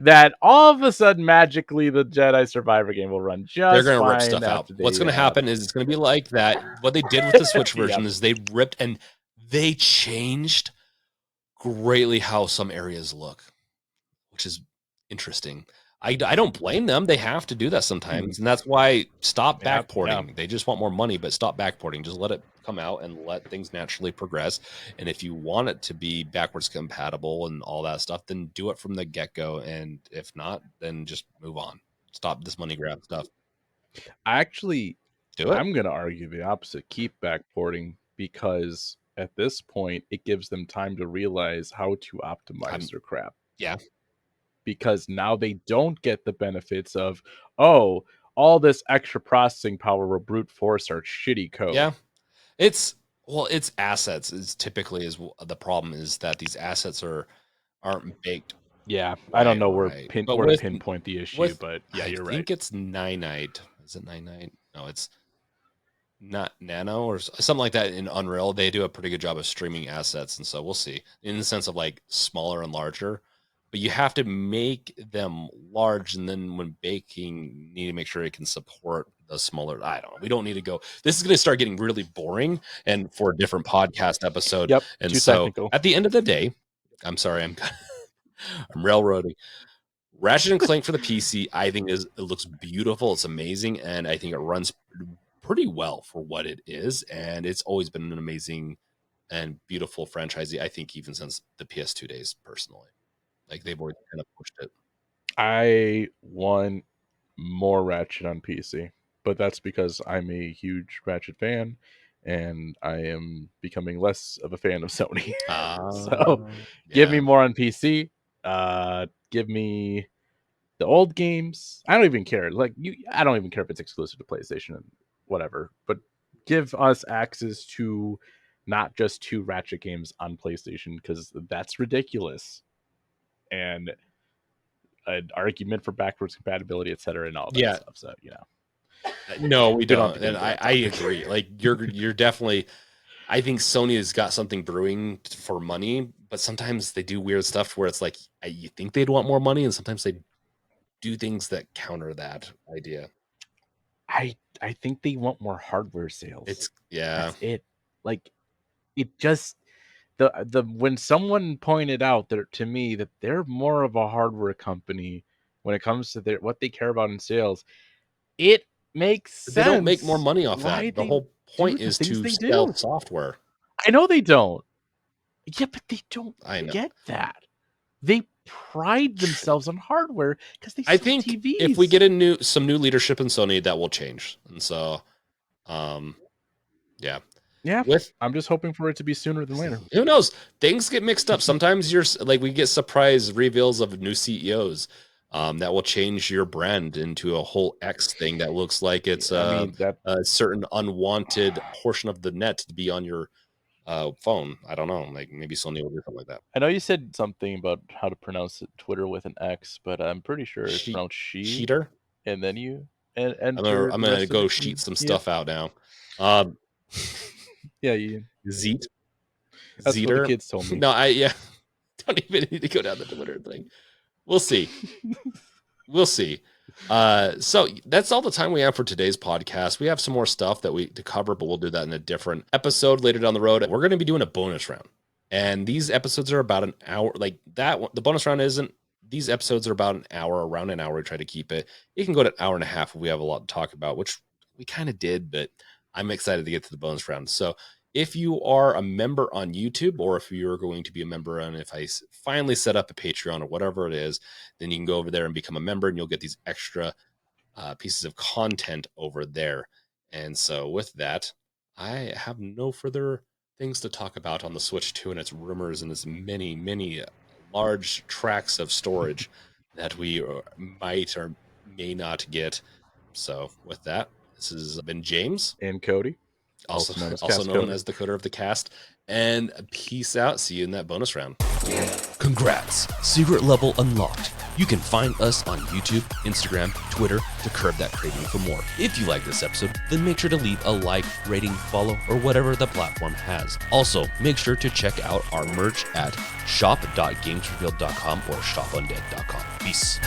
Speaker 2: that all of a sudden magically the Jedi Survivor game will run
Speaker 1: They're
Speaker 2: just
Speaker 1: going to rip
Speaker 2: fine
Speaker 1: stuff out.
Speaker 2: after
Speaker 1: What's
Speaker 2: they
Speaker 1: going to happen is it's going to be like that. What they did with the Switch version
Speaker 2: Yep.
Speaker 1: is they ripped and they changed greatly how some areas look, which is interesting. I don't blame them. They have to do that sometimes. And that's why stop
Speaker 2: Yeah,
Speaker 1: backporting. They just want more money, but stop backporting. Just let it come out and let things naturally progress. And if you want it to be backwards compatible and all that stuff, then do it from the get-go. And if not, then just move on. Stop this money grab stuff.
Speaker 2: Actually,
Speaker 1: Do it.
Speaker 2: I'm going to argue the opposite. Keep backporting, because at this point, it gives them time to realize how to optimize their crap.
Speaker 1: Yeah.
Speaker 2: Because now they don't get the benefits of, oh, all this extra processing power will brute force our shitty code.
Speaker 1: Yeah. It's assets is typically is the problem, is that these assets aren't baked.
Speaker 2: Yeah, I don't know where
Speaker 1: Right.
Speaker 2: where to pinpoint the issue, but yeah,
Speaker 1: I
Speaker 2: you're right.
Speaker 1: think it's Ninite. Is it Ninite? No, it's not Nano or something like that in Unreal. They do a pretty good job of streaming assets, and so we'll see in the sense of like smaller and larger. But you have to make them large, and then when baking, you need to make sure it can support the smaller. I don't know. We don't need to go. This is going to start getting really boring, and for a different podcast episode.
Speaker 2: Yep,
Speaker 1: And
Speaker 2: too
Speaker 1: so
Speaker 2: technical.
Speaker 1: at the end of the day, I'm sorry, I'm railroading. Ratchet and Clank for the PC, I think it looks beautiful. It's amazing, and I think it runs pretty well for what it is. And it's always been an amazing and beautiful franchise. I think even since the PS2 days, personally, like they've always kind of pushed it.
Speaker 2: I want more Ratchet on PC, but that's because I'm a huge Ratchet fan, and I am becoming less of a fan of Sony. So, give me more on PC. Give me the old games. I don't even care. I don't even care if it's exclusive to PlayStation and whatever. But give us access to not just 2 Ratchet games on PlayStation, because that's ridiculous. And an argument for backwards compatibility, etc., and all that stuff. So
Speaker 1: No, we
Speaker 2: don't have
Speaker 1: don't,
Speaker 2: to get
Speaker 1: and
Speaker 2: into that
Speaker 1: I
Speaker 2: topic.
Speaker 1: agree. Like you're definitely. I think Sony has got something brewing for money, but sometimes they do weird stuff where it's like you think they'd want more money, and sometimes they do things that counter that idea.
Speaker 2: I think they want more hardware sales.
Speaker 1: That's
Speaker 2: it. Like, it just the when someone pointed out that to me that they're more of a hardware company when it comes to what they care about in sales, it makes sense.
Speaker 1: They don't make more money off
Speaker 2: why
Speaker 1: that. The
Speaker 2: they
Speaker 1: whole
Speaker 2: do
Speaker 1: point
Speaker 2: the
Speaker 1: is
Speaker 2: things
Speaker 1: to
Speaker 2: they
Speaker 1: sell
Speaker 2: do.
Speaker 1: software.
Speaker 2: I know they don't. Yeah, but they don't
Speaker 1: I know.
Speaker 2: get that. They pride themselves on hardware because they
Speaker 1: I
Speaker 2: sell
Speaker 1: think
Speaker 2: TVs.
Speaker 1: if we get some new leadership in Sony, that will change. And so, yeah.
Speaker 2: Yeah, I'm just hoping for it to be sooner than later.
Speaker 1: Who knows? Things get mixed up. Sometimes we get surprise reveals of new CEOs that will change your brand into a whole X thing that looks like it's a certain unwanted portion of the net to be on your phone. I don't know. Like maybe Sony will do something like that.
Speaker 2: I know you said something about how to pronounce Twitter with an X, but I'm pretty sure it's pronounced she.
Speaker 1: Sheeter?
Speaker 2: And then you
Speaker 1: I'm gonna go sheet some stuff out now.
Speaker 2: Yeah, you.
Speaker 1: Zeet.
Speaker 2: That's what the kids told me.
Speaker 1: No, don't even need to go down the Twitter thing. We'll see. We'll see. So that's all the time we have for today's podcast. We have some more stuff to cover, but we'll do that in a different episode later down the road. We're going to be doing a bonus round, and these episodes are about an hour. Like that one, the bonus round isn't. These episodes are about an hour, around an hour. We try to keep it. It can go to an hour and a half if we have a lot to talk about, which we kind of did, but I'm excited to get to the bonus round. So if you are a member on YouTube, or if you're going to be a member, and if I finally set up a Patreon or whatever it is, then you can go over there and become a member, and you'll get these extra pieces of content over there. And so with that, I have no further things to talk about on the Switch 2 and its rumors and its many large tracks of storage that we might or may not get. So with that, this has been James
Speaker 2: And Cody,
Speaker 1: also
Speaker 2: known as
Speaker 1: also known
Speaker 2: Castcoder.
Speaker 1: as the coder of the cast. And peace out. See you in that bonus round. Congrats! Secret level unlocked. You can find us on YouTube, Instagram, Twitter to curb that craving for more. If you like this episode, then make sure to leave a like, rating, follow, or whatever the platform has. Also, make sure to check out our merch at shop.gamesrevealed.com or shopundead.com. Peace.